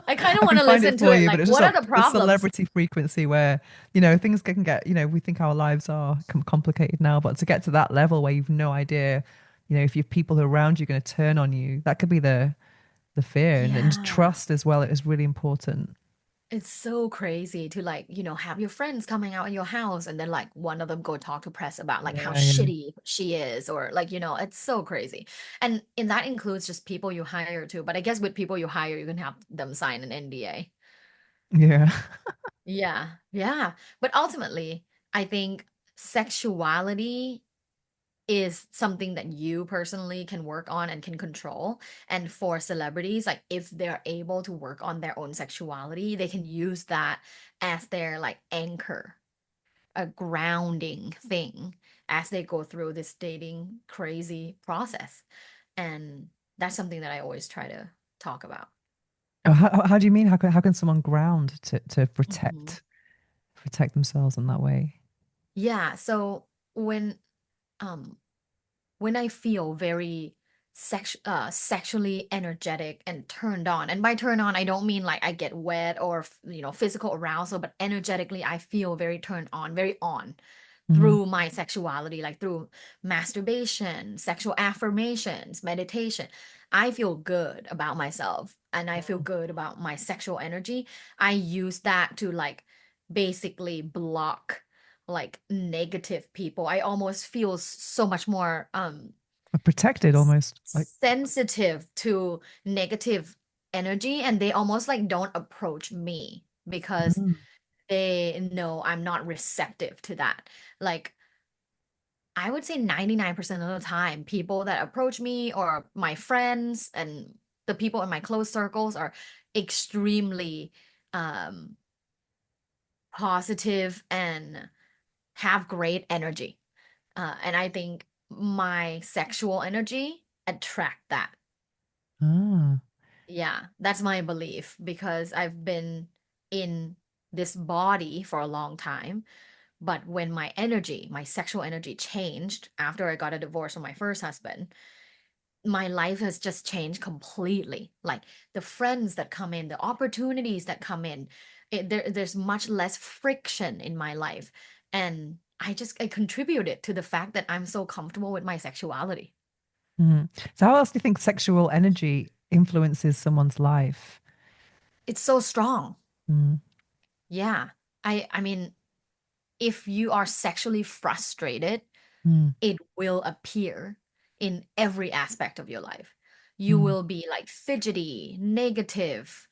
I kind of I want can to find it listen to for it. you, but Like, it's just what are like the the problems? celebrity frequency where, things can get, we think our lives are complicated now, but to get to that level where you've no idea, if your people around you are going to turn on you, that could be the fear and Yeah. trust as well. It is really important. It's so crazy to like, have your friends coming out in your house and then like one of them go talk to press about like how Yeah, yeah, shitty she is, or like, it's so crazy. And that includes just people you hire too. But I guess with people you hire, you can have them sign an NDA. yeah. Yeah. Yeah. But ultimately, I think sexuality is something that you personally can work on and can control. And for celebrities, like if they're able to work on their own sexuality, they can use that as their like anchor, a grounding thing as they go through this dating crazy process. And that's something that I always try to talk about. Oh, how do you mean? How can someone ground to Mhm. protect themselves in that way? Yeah. So when um when I feel very sexually energetic and turned on, and by turn on, I don't mean like I get wet or physical arousal, but energetically, I feel very turned on, very on. Mm. through my sexuality, like through masturbation, sexual affirmations, meditation. I feel good about myself and I feel good about my sexual energy. I use that to like basically block like negative people. I almost feel so much more Protected almost. Like, sensitive to negative energy, and they almost like don't approach me because mm. they know I'm not receptive to that. Like I would say 99% of the time, people that approach me or my friends and the people in my close circles are extremely um, positive and have great energy. And I think my sexual energy attract that. Ah. Yeah, that's my belief because I've been in this body for a long time. But when my energy, my sexual energy changed after I got a divorce from my first husband, my life has just changed completely. Like the friends that come in, the opportunities that come in, there's much less friction in my life. And I contributed to the fact that I'm so comfortable with my sexuality. Mm. So how else do you think sexual energy influences someone's life? It's so strong. Mm. Yeah. I mean, if you are sexually frustrated, Mm. it will appear in every aspect of your life. You Mm. will be like fidgety, negative.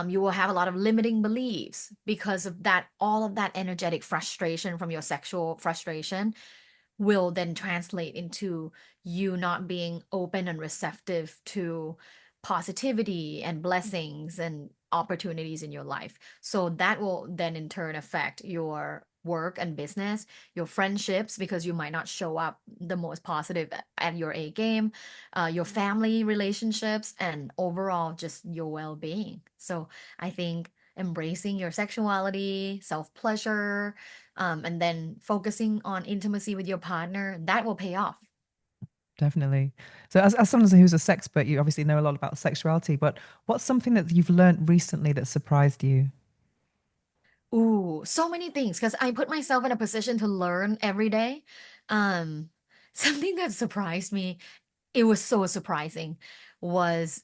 You will have a lot of limiting beliefs because of that. All of that energetic frustration from your sexual frustration will then translate into you not being open and receptive to positivity and blessings and opportunities in your life. So that will then in turn affect your work and business, your friendships, because you might not show up the most positive at your A game, your family relationships, and overall just your well being. So I think embracing your sexuality, self pleasure, and then focusing on intimacy with your partner, that will pay off. Definitely. So, as someone who's a sexpert, you obviously know a lot about sexuality, but what's something that you've learned recently that surprised you? Ooh, so many things because I put myself in a position to learn every day. Um, something that surprised me, it was so surprising, was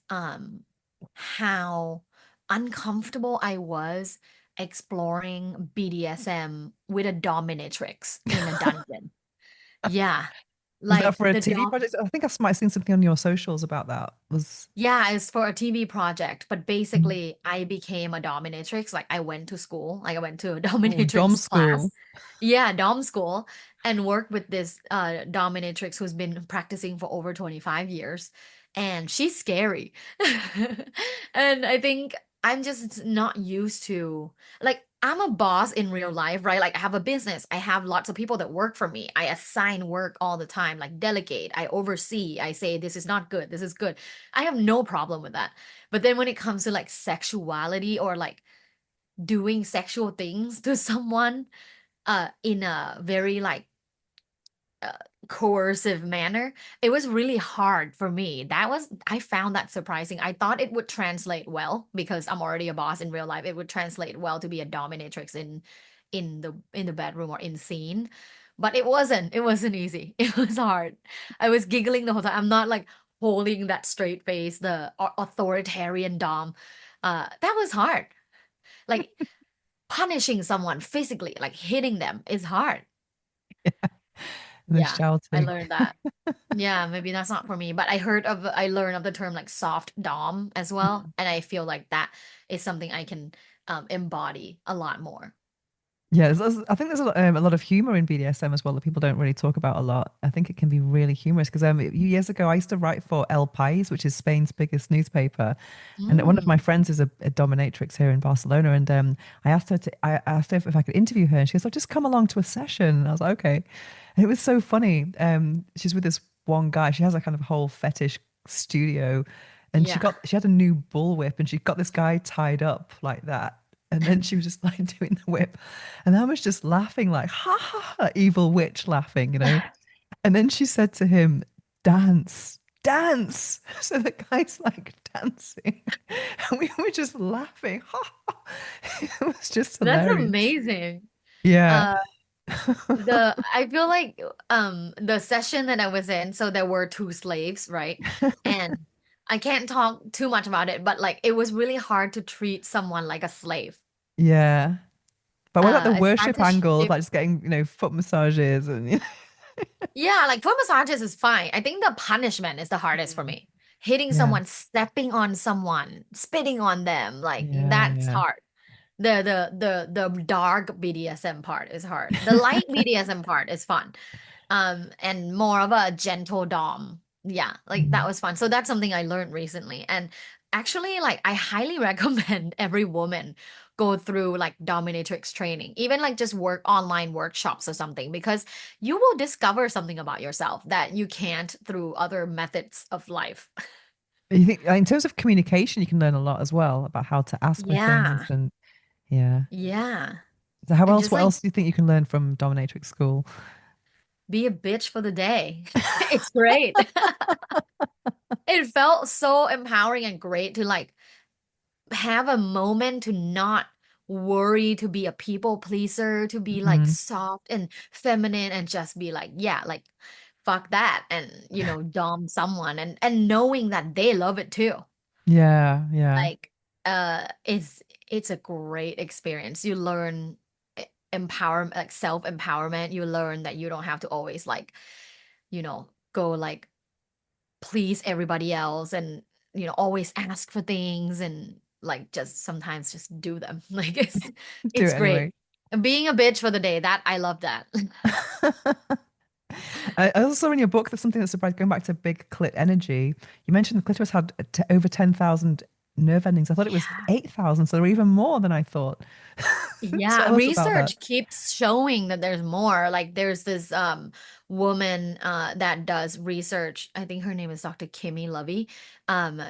how uncomfortable I was exploring BDSM with a dominatrix in a dungeon. Yeah, Was that like for a the TV dom project? I think I might have seen something on your socials about that. Was Yeah, it's for a TV project, but Mm. basically I became a dominatrix. Like I went to school, like I went to a Oh, Dom dominatrix class. school. Yeah, dom school, and worked with this dominatrix who's been practicing for over 25 years. And she's scary. And I think I'm just not used to, like, I'm a boss in real life, right? Like I have a business. I have lots of people that work for me. I assign work all the time, like delegate, I oversee, I say this is not good, this is good. I have no problem with that. But then when it comes to like sexuality or like doing sexual things to someone in a very like uh, coercive manner, it was really hard for me. I found that surprising. I thought it would translate well because I'm already a boss in real life. It would translate well to be a dominatrix in the bedroom or in scene. But it wasn't. It wasn't easy. It was hard. I was giggling the whole time. I'm not like holding that straight face, the authoritarian dom. That was hard. Like punishing someone physically, like hitting them is hard. And then Yeah, I shouting. learned that. Yeah, maybe that's not for me, but I learned of the term like soft dom as well, and I feel like that is something I can embody a lot more. Yeah, I think there's a lot of humor in BDSM as well that people don't really talk about a lot. I think it can be really humorous because a few years ago I used to write for El País, which is Spain's biggest newspaper, and one of my Mm, friends is a dominatrix here in Barcelona, and I asked her if I could interview her, and she was like, "Just come along to a session." And I was like, "Okay," and it was so funny. She's with this one guy. She has a kind of whole fetish studio, and yeah. she had a new bullwhip, and she got this guy tied up like that. And then she was just like doing the whip. And I was just laughing, like, ha ha, ha, evil witch laughing, you know? And then she said to him, dance, dance. So the guy's like dancing. And we were just laughing. Ha, ha. It was just That's hilarious. amazing. Yeah. Uh, I feel like the session that I was in, so there were two slaves, right? And I can't talk too much about it, but like it was really hard to treat someone like a slave. Yeah. But what about the It started worship to angle of shift. like just getting, foot massages and Yeah, like foot massages is fine. I think the punishment is the hardest for Mm. me. Hitting Yeah. someone, stepping on someone, spitting on them, like Yeah, that's yeah. hard. The dark BDSM part is hard. The light BDSM part is fun. And more of a gentle dom. Yeah, like that Mhm. was fun. So that's something I learned recently. And actually, like I highly recommend every woman go through like dominatrix training, even like just work online workshops or something, because you will discover something about yourself that you can't through other methods of life. You think in terms of communication, you can learn a lot as well about how to ask for things Yeah. and yeah. Yeah. So how And else, just what like else do you think you can learn from dominatrix school? be a bitch for the day. It's great. It felt so empowering and great to like have a moment to not worry, to be a people pleaser, to be like Hmm. soft and feminine and just be like, yeah, like fuck that, and dom someone, and knowing that they love it too. Yeah, yeah. Like it's a great experience. You learn empowerment, like self-empowerment. You learn that you don't have to always like, go like please everybody else, and always ask for things, and like just sometimes just do them. Like Do it's it great. anyway. And being a bitch for the day, that I love that. I also saw in your book that something that surprised, going back to big clit energy, you mentioned the clitoris had over 10,000 nerve endings. I thought it was Yeah. 8,000, so there were even more than I thought. Yeah, Tell us about that. research keeps showing that there's more. Like there's this woman that does research. I think her name is Dr. Kimmy Lovey.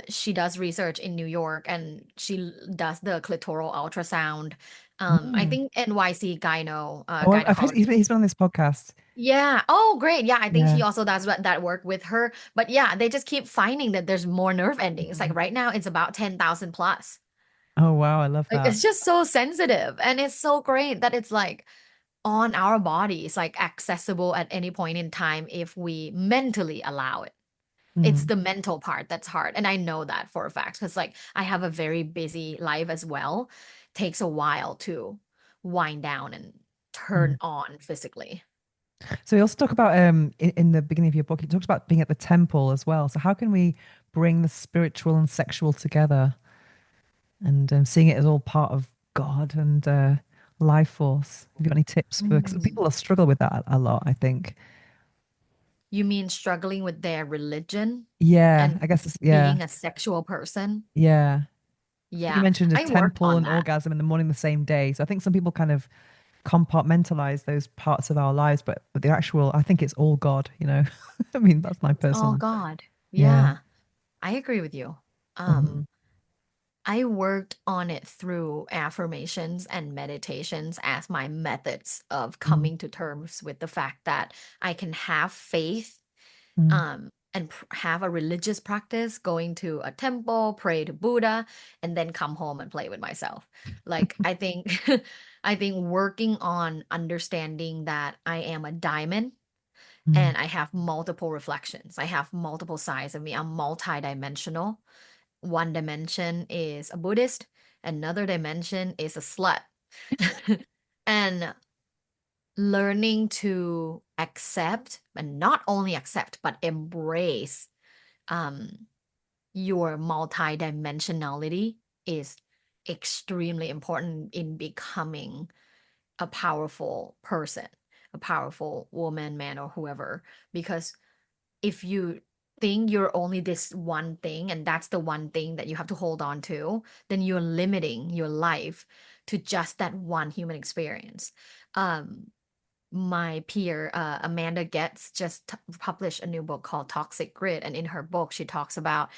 She does research in New York, and she does the clitoral ultrasound. I Mm. think NYC Oh, I've heard gynecology. he's been on this podcast. Yeah. Oh, great. Yeah, I think Yeah. he also does that work with her. But yeah, they just keep finding that there's more nerve endings. Like Mhm. right now, it's about 10,000 plus. Oh, wow. I love Like that. it's just so sensitive, and it's so great that it's like on our bodies, like accessible at any point in time if we mentally allow it. It's Mm. the mental part that's hard. And I know that for a fact because like I have a very busy life as well. Takes a while to wind down and turn Mm. on physically. So you also talk about in the beginning of your book, you talked about being at the temple as well. So how can we bring the spiritual and sexual together and seeing it as all part of God and life force? Have you got any tips for? Because Mm. people will struggle with that a lot, I think. You mean struggling with their religion Yeah, and I guess yeah, being a sexual person? yeah. You Yeah, mentioned a I worked temple on and that. orgasm in the morning the same day. So I think some people kind of compartmentalize those parts of our lives, but the actual, I think it's all God. I mean, that's my Oh personal, God. yeah. Yeah, I agree with you. Hmm. Um, I worked on it through affirmations and meditations as my methods of Mm. coming to terms with the fact that I can have faith, Mm. and have a religious practice, going to a temple, pray to Buddha, and then come home and play with myself. Like I think I think working on understanding that I am a diamond Mm. and I have multiple reflections. I have multiple sides of me. I'm multidimensional. One dimension is a Buddhist, another dimension is a slut. And learning to accept, and not only accept, but embrace um, your multidimensionality is extremely important in becoming a powerful person, a powerful woman, man, or whoever. Because if you think you're only this one thing and that's the one thing that you have to hold on to, then you're limiting your life to just that one human experience. Um, my peer, Amanda Getz, just published a new book called Toxic Grid. And in her book, she talks about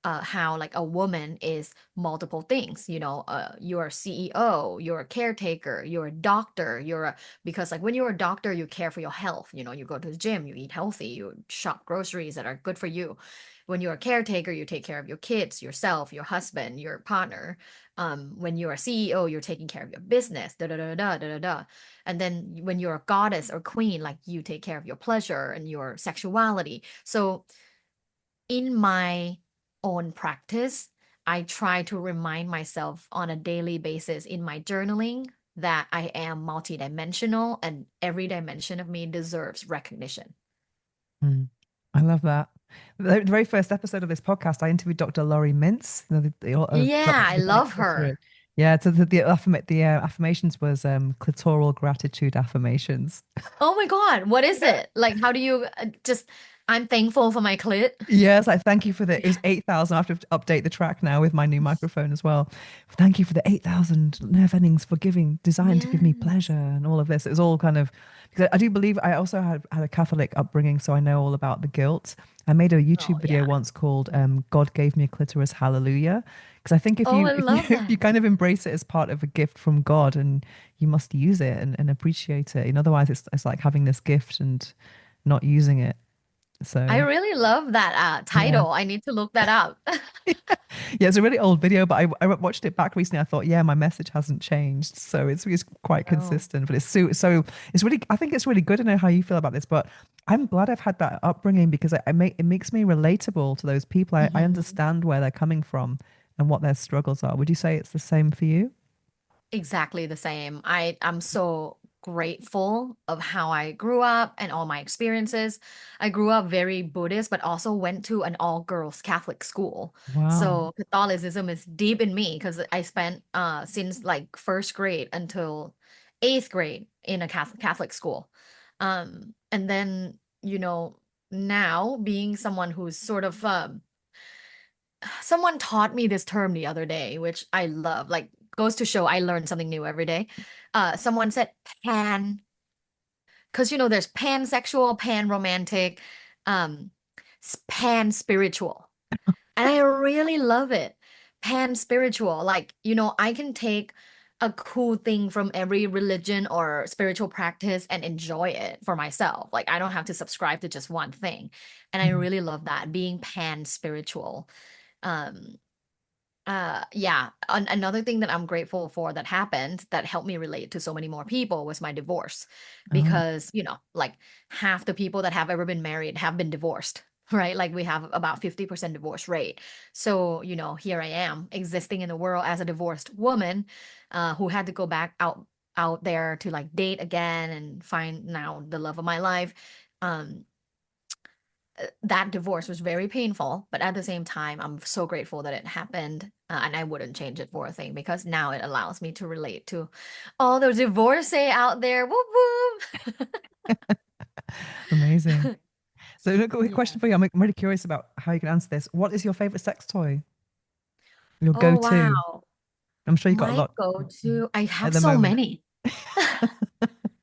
how like a woman is multiple things. You're a CEO, you're a caretaker, you're a doctor, because like when you're a doctor, you care for your health. You go to the gym, you eat healthy, you shop groceries that are good for you. When you're a caretaker, you take care of your kids, yourself, your husband, your partner. When you're a CEO, you're taking care of your business, da da da da da da da. And then when you're a goddess or queen, like you take care of your pleasure and your sexuality. So in my own practice, I try to remind myself on a daily basis in my journaling that I am multidimensional and every dimension of me deserves recognition. Mm. I love that. The very first episode of this podcast, I interviewed Dr. Laurie Mintz, Yeah, I Organic love Clitoris. her. Yeah, so the affirmations was clitoral gratitude affirmations. Oh my God, what is it? Like, how do you just, I'm thankful for my clit. Yes, I thank you for the. It Yeah. was 8,000. I have to update the track now with my new microphone as well. Thank you for the 8,000 nerve endings for giving, designed to give me pleasure Yes. and all of this. It was all kind of, because I do believe I also had a Catholic upbringing, so I know all about the guilt. I made a Oh YouTube video yeah. once called "God Gave Me a Clitoris, Hallelujah," because I think if Oh, you I if you love if you that. kind of embrace it as part of a gift from God, and you must use it and appreciate it. And otherwise, it's like having this gift and not using it. I So really love that yeah. title. I need to look that up. Yeah, it's a really old video, but I watched it back recently. I thought, yeah, my message hasn't changed, so it's quite Oh. consistent. But it's so it's really I think it's really good to know how you feel about this. But I'm glad I've had that upbringing because it makes me relatable to those people. I Mhm. understand where they're coming from and what their struggles are. Would you say it's the same for you? Exactly the same. I'm so grateful of how I grew up and all my experiences. I grew up very Buddhist, but also went to an all-girls Catholic school. Wow. So Catholicism is deep in me because I spent since like first grade until eighth grade in a Catholic school. And then, now being someone who's sort of someone taught me this term the other day, which I love. Like, goes to show I learn something new every day. Someone said pan, because there's pansexual, pan romantic, um, pan spiritual, and I really love it. Pan spiritual, like I can take a cool thing from every religion or spiritual practice and enjoy it for myself. Like I don't have to subscribe to just one thing, and I Mm. really love that being pan spiritual. Um, yeah, another thing that I'm grateful for that happened that helped me relate to so many more people was my divorce. Oh, Because, like half the people that have ever been married have been divorced, right? Like we have about 50% divorce rate. So, here I am existing in the world as a divorced woman, who had to go back out there to like date again and find now the love of my life. Um, that divorce was very painful, but at the same time, I'm so grateful that it happened. And I wouldn't change it for a thing because now it allows me to relate to all those divorcee out there. Whoop whoop. amazing. So, look, a Yeah. question for you. I'm really curious about how you can answer this. What is your favorite sex toy? Your Oh, go-to? wow. I'm sure you got a My lot go-to, I at have the so moment. many.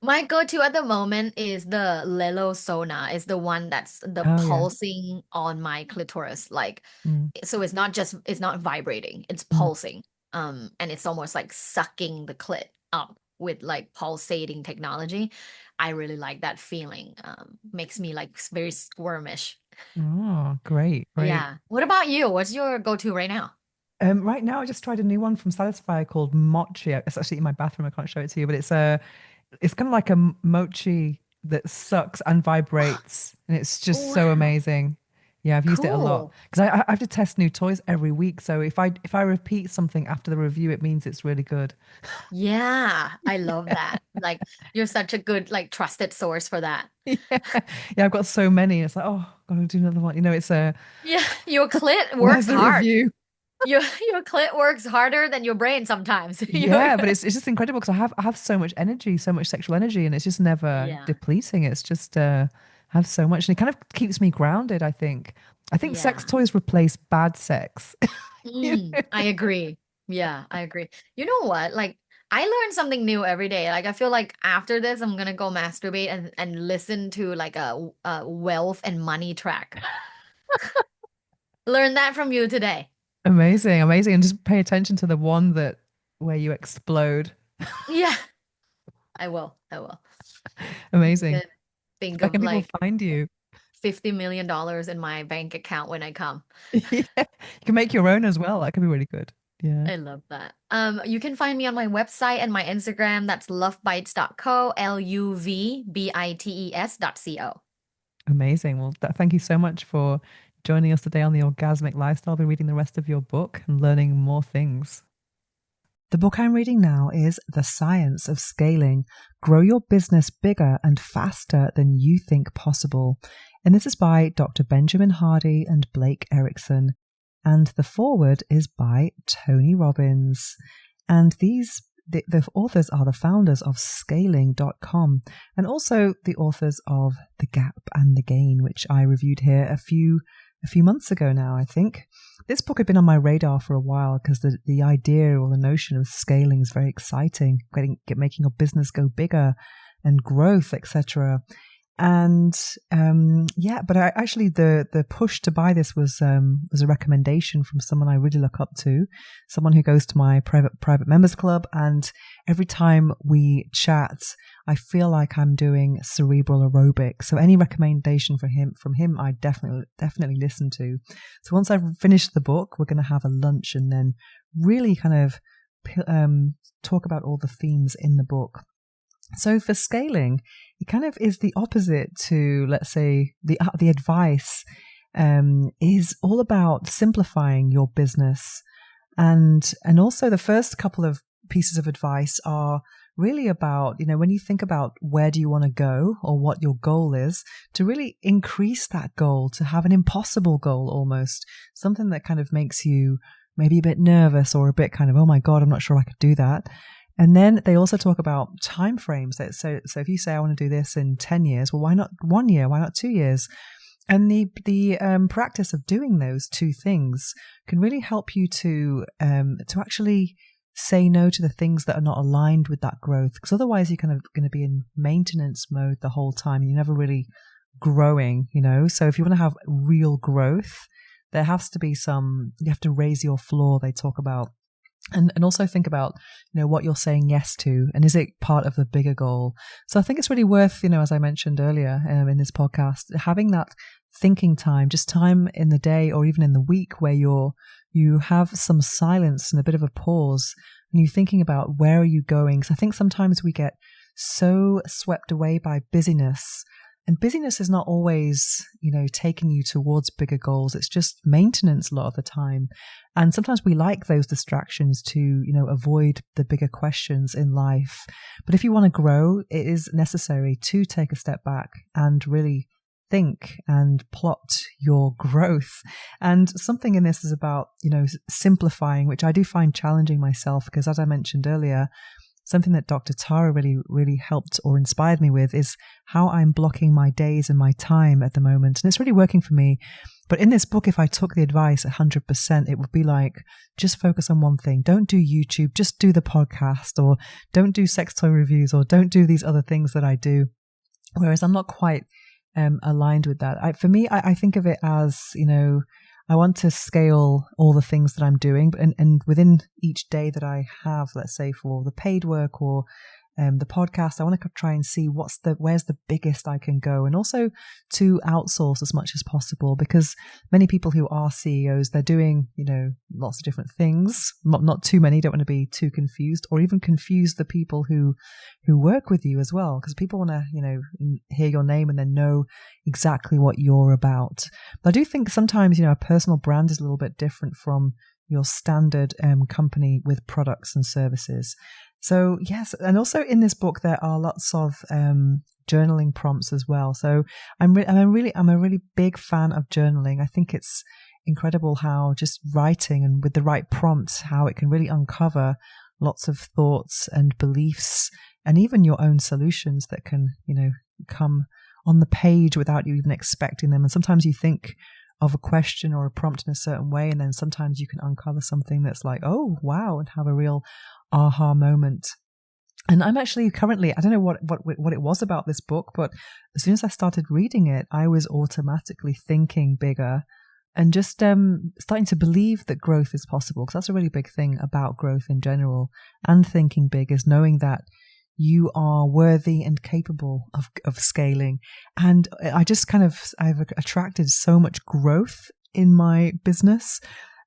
My go-to at the moment is the Lelo Sona. Is the one that's the Oh yeah. pulsing on my clitoris. Like, Mm, so it's not vibrating, it's mm. pulsing. And it's almost like sucking the clit up with like pulsating technology. I really like that feeling. Makes me like very squirmish. Oh, great, great. Yeah. What about you? What's your go-to right now? Right now, I just tried a new one from Satisfyer called Mochi. It's actually in my bathroom. I can't show it to you, but it's kind of like a mochi that sucks and vibrates, and it's just so Wow. amazing. Yeah, I've used it a lot Cool. because I have to test new toys every week. So if I repeat something after the review, it means it's really good. Yeah, I love that. Like you're such a good like trusted source for that. Yeah, yeah, I've got so many. It's like, oh, gotta do another one. It's a Yeah, your clit where's works the hard. review? Your clit works harder than your brain sometimes. Yeah, but it's just incredible because I have so much energy, so much sexual energy, and it's just never Yeah. depleting. It's just I have so much, and it kind of keeps me grounded. I think sex Yeah. toys replace bad sex. You know? I agree. Yeah, I agree. You know what? Like, I learn something new every day. Like, I feel like after this, I'm gonna go masturbate and listen to like a wealth and money track. Learn that from you today. Amazing, amazing, and just pay attention to the one that where you explode. Yeah, I will. I will. Amazing. Even think Where of can people like find you? $50 million in my bank account when I come. Yeah, you can make your own as well. That could be really good. Yeah. I love that. You can find me on my website and my Instagram. That's lovebites.co, LUVBITES.co. Amazing. Well, thank you so much for joining us today on the Orgasmic Lifestyle. I'll be reading the rest of your book and learning more things. The book I'm reading now is The Science of Scaling. Grow your business bigger and faster than you think possible. And this is by Dr. Benjamin Hardy and Blake Erickson. And the foreword is by Tony Robbins. And the authors are the founders of scaling.com and also the authors of The Gap and the Gain, which I reviewed here a few months ago now, I think. This book had been on my radar for a while because the idea or the notion of scaling is very exciting, making your business go bigger and growth, etc. And but the push to buy this was a recommendation from someone I really look up to, someone who goes to my private members club, and every time we chat, I feel like I'm doing cerebral aerobics. So any recommendation from him, I definitely listen to. So once I've finished the book, we're going to have a lunch and then really kind of talk about all the themes in the book. So for scaling, it kind of is the opposite to, let's say, the advice is all about simplifying your business. And also the first couple of pieces of advice are really about, when you think about where do you want to go or what your goal is, to really increase that goal, to have an impossible goal almost, something that kind of makes you maybe a bit nervous or a bit kind of, oh my God, I'm not sure I could do that. And then they also talk about timeframes. So if you say, I want to do this in 10 years, well, why not 1 year? Why not 2 years? And the practice of doing those two things can really help you to actually say no to the things that are not aligned with that growth. Because otherwise you're kind of going to be in maintenance mode the whole time and you're never really growing, So if you want to have real growth, there has to be you have to raise your floor, they talk about. And also think about, what you're saying yes to, and is it part of the bigger goal? So I think it's really worth, as I mentioned earlier in this podcast, having that thinking time, just time in the day or even in the week where you have some silence and a bit of a pause and you're thinking about where are you going? Because I think sometimes we get so swept away by busyness. And busyness is not always, taking you towards bigger goals. It's just maintenance a lot of the time. And sometimes we like those distractions to, avoid the bigger questions in life. But if you want to grow, it is necessary to take a step back and really think and plot your growth. And something in this is about, simplifying, which I do find challenging myself because, as I mentioned earlier, something that Dr. Tara really, really helped or inspired me with is how I'm blocking my days and my time at the moment. And it's really working for me. But in this book, if I took the advice 100%, it would be like, just focus on one thing. Don't do YouTube, just do the podcast, or don't do sex toy reviews, or don't do these other things that I do. Whereas I'm not quite aligned with that. For me, I think of it as, I want to scale all the things that I'm doing, and within each day that I have, let's say for the paid work or the podcast, I want to try and see where's the biggest I can go, and also to outsource as much as possible, because many people who are CEOs, they're doing, lots of different things, not too many, don't want to be too confused or even confuse the people who work with you as well, because people want to, hear your name and then know exactly what you're about. But I do think sometimes, a personal brand is a little bit different from your standard company with products and services. So yes, and also in this book there are lots of journaling prompts as well. So I'm a really big fan of journaling. I think it's incredible how just writing and with the right prompts, how it can really uncover lots of thoughts and beliefs and even your own solutions that can, come on the page without you even expecting them. And sometimes you think of a question or a prompt in a certain way, and then sometimes you can uncover something that's like, oh wow, and have a real aha moment. And I'm actually currently, I don't know what it was about this book, but as soon as I started reading it, I was automatically thinking bigger and just starting to believe that growth is possible, because that's a really big thing about growth in general. And thinking big is knowing that you are worthy and capable of scaling. And I've attracted so much growth in my business.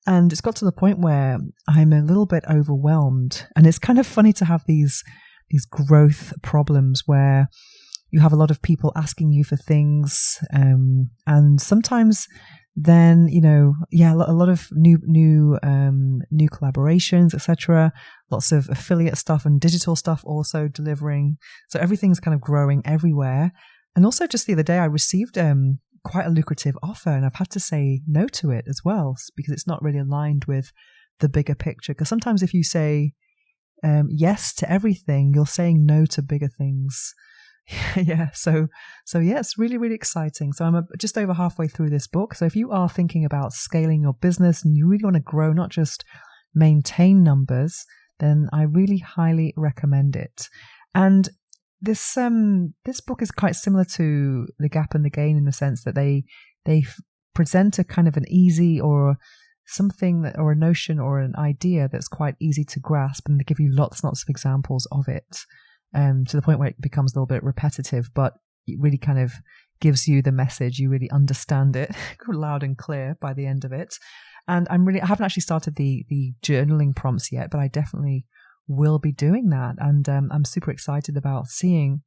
And it's got to the point where I'm a little bit overwhelmed. And it's kind of funny to have these growth problems where you have a lot of people asking you for things. And sometimes then, a lot of new collaborations, etc. Lots of affiliate stuff and digital stuff also delivering. So everything's kind of growing everywhere. And also just the other day I received quite a lucrative offer, and I've had to say no to it as well because it's not really aligned with the bigger picture. Because sometimes if you say yes to everything, you're saying no to bigger things. Yeah. So yeah, it's really, really exciting. So I'm just over halfway through this book. So if you are thinking about scaling your business and you really want to grow, not just maintain numbers, then I really highly recommend it. And this book is quite similar to The Gap and the Gain in the sense that they present a kind of an easy or something that, or a notion or an idea that's quite easy to grasp, and they give you lots of examples of it, to the point where it becomes a little bit repetitive, but it really kind of gives you the message. You really understand it loud and clear by the end of it. And I haven't actually started the journaling prompts yet, but I definitely will be doing that. And I'm super excited about seeing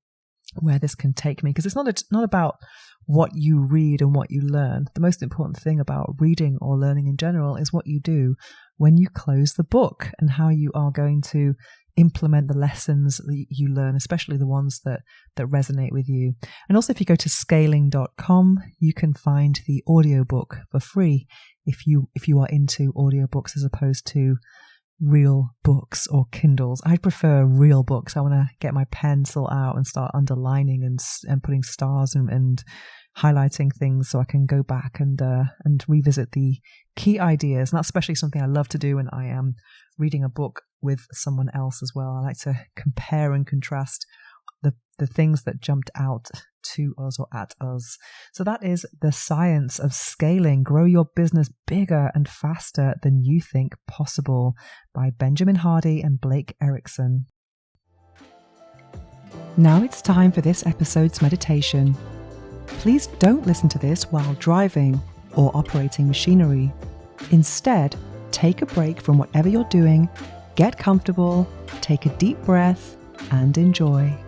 where this can take me, because it's not about what you read and what you learn. The most important thing about reading or learning in general is what you do when you close the book and how you are going to implement the lessons that you learn, especially the ones that resonate with you. And also, if you go to scaling.com, you can find the audiobook for free if you are into audiobooks as opposed to real books or Kindles. I prefer real books. I want to get my pencil out and start underlining and putting stars and highlighting things so I can go back and revisit the key ideas. And that's especially something I love to do when I am reading a book with someone else as well. I like to compare and contrast the things that jumped out to us or at us. So that is The Science of Scaling. Grow your business bigger and faster than you think possible by Benjamin Hardy and Blake Erickson. Now it's time for this episode's meditation. Please don't listen to this while driving or operating machinery. Instead, take a break from whatever you're doing, get comfortable, take a deep breath, and enjoy.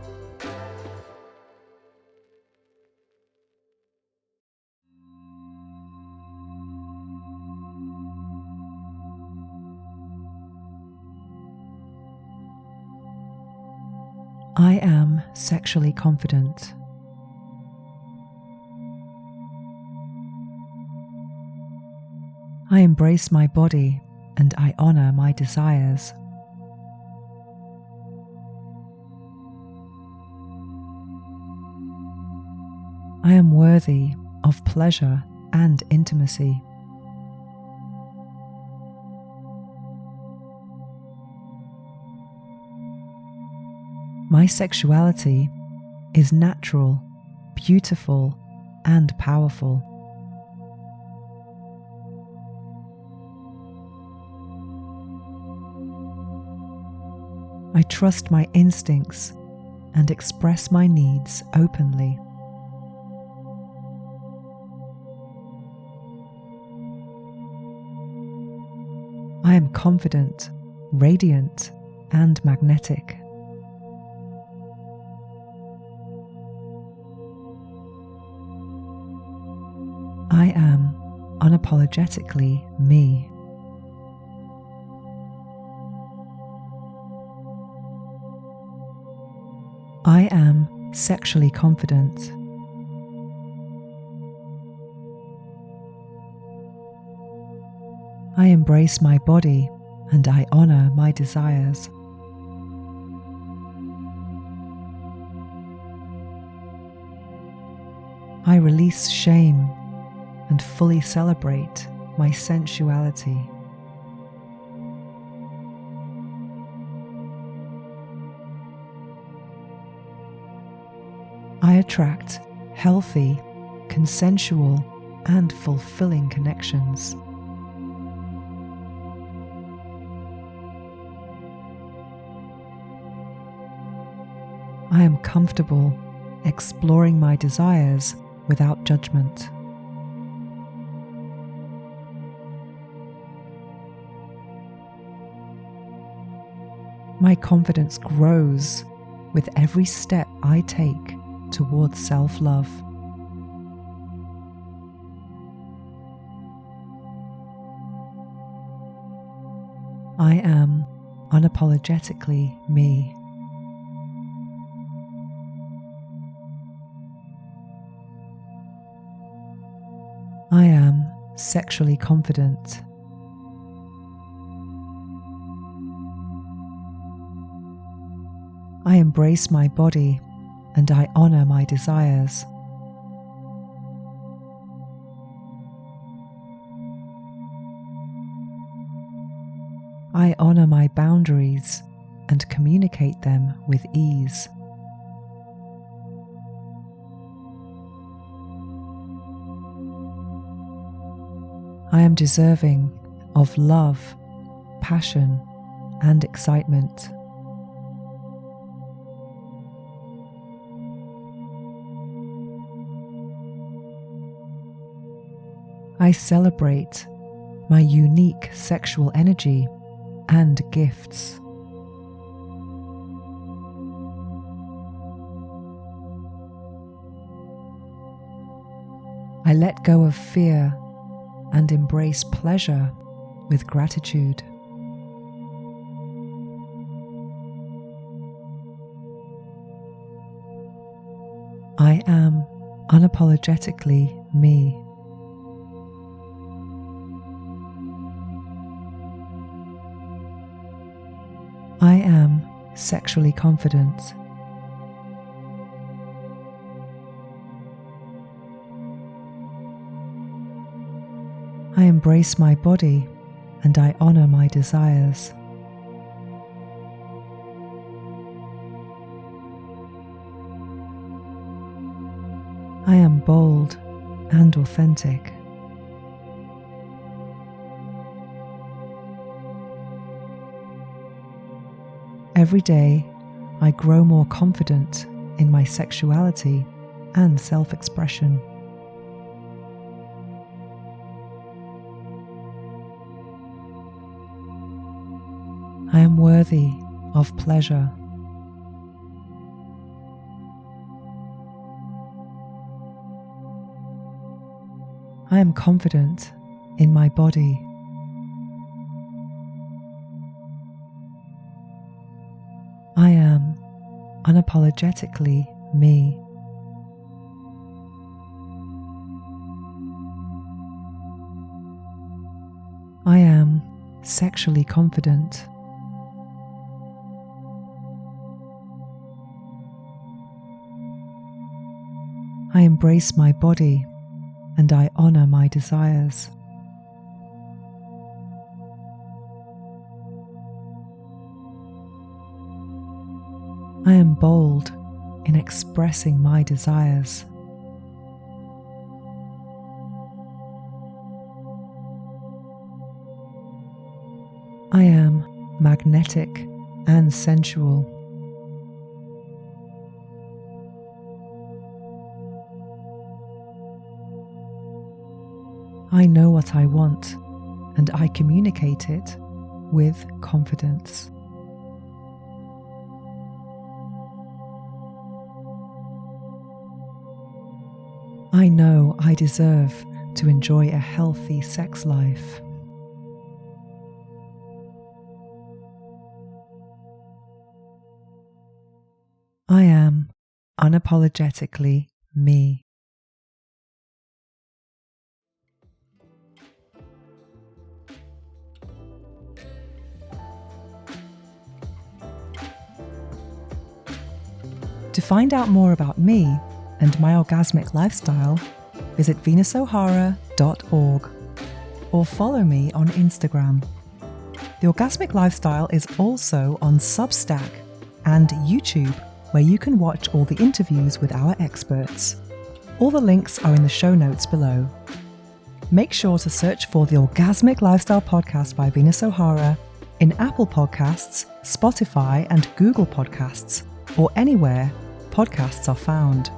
I am sexually confident. I embrace my body and I honor my desires. I am worthy of pleasure and intimacy. My sexuality is natural, beautiful, and powerful. I trust my instincts and express my needs openly. I am confident, radiant, and magnetic. I am unapologetically me. I am sexually confident. I embrace my body and I honor my desires. I release shame and fully celebrate my sensuality. I attract healthy, consensual, and fulfilling connections. I am comfortable exploring my desires without judgment. My confidence grows with every step I take towards self-love. I am unapologetically me. I am sexually confident. I embrace my body and I honor my desires. I honor my boundaries and communicate them with ease. I am deserving of love, passion, and excitement. I celebrate my unique sexual energy and gifts. I let go of fear and embrace pleasure with gratitude. I am unapologetically me. I am sexually confident. I embrace my body and I honor my desires. I am bold and authentic. Every day, I grow more confident in my sexuality and self-expression. I am worthy of pleasure. I am confident in my body. I am unapologetically me. I am sexually confident. I embrace my body and I honor my desires. I am bold in expressing my desires. I am magnetic and sensual. I know what I want and I communicate it with confidence. I know I deserve to enjoy a healthy sex life. I am unapologetically me. To find out more about me and my orgasmic lifestyle, visit venusohara.org or follow me on Instagram. The Orgasmic Lifestyle is also on Substack and YouTube, where you can watch all the interviews with our experts. All the links are in the show notes below. Make sure to search for the Orgasmic Lifestyle Podcast by Venus O'Hara in Apple Podcasts, Spotify, and Google Podcasts, or anywhere podcasts are found.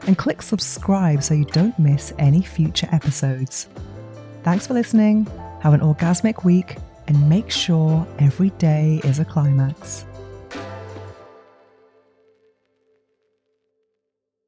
And click subscribe so you don't miss any future episodes. Thanks for listening, have an orgasmic week, and make sure every day is a climax.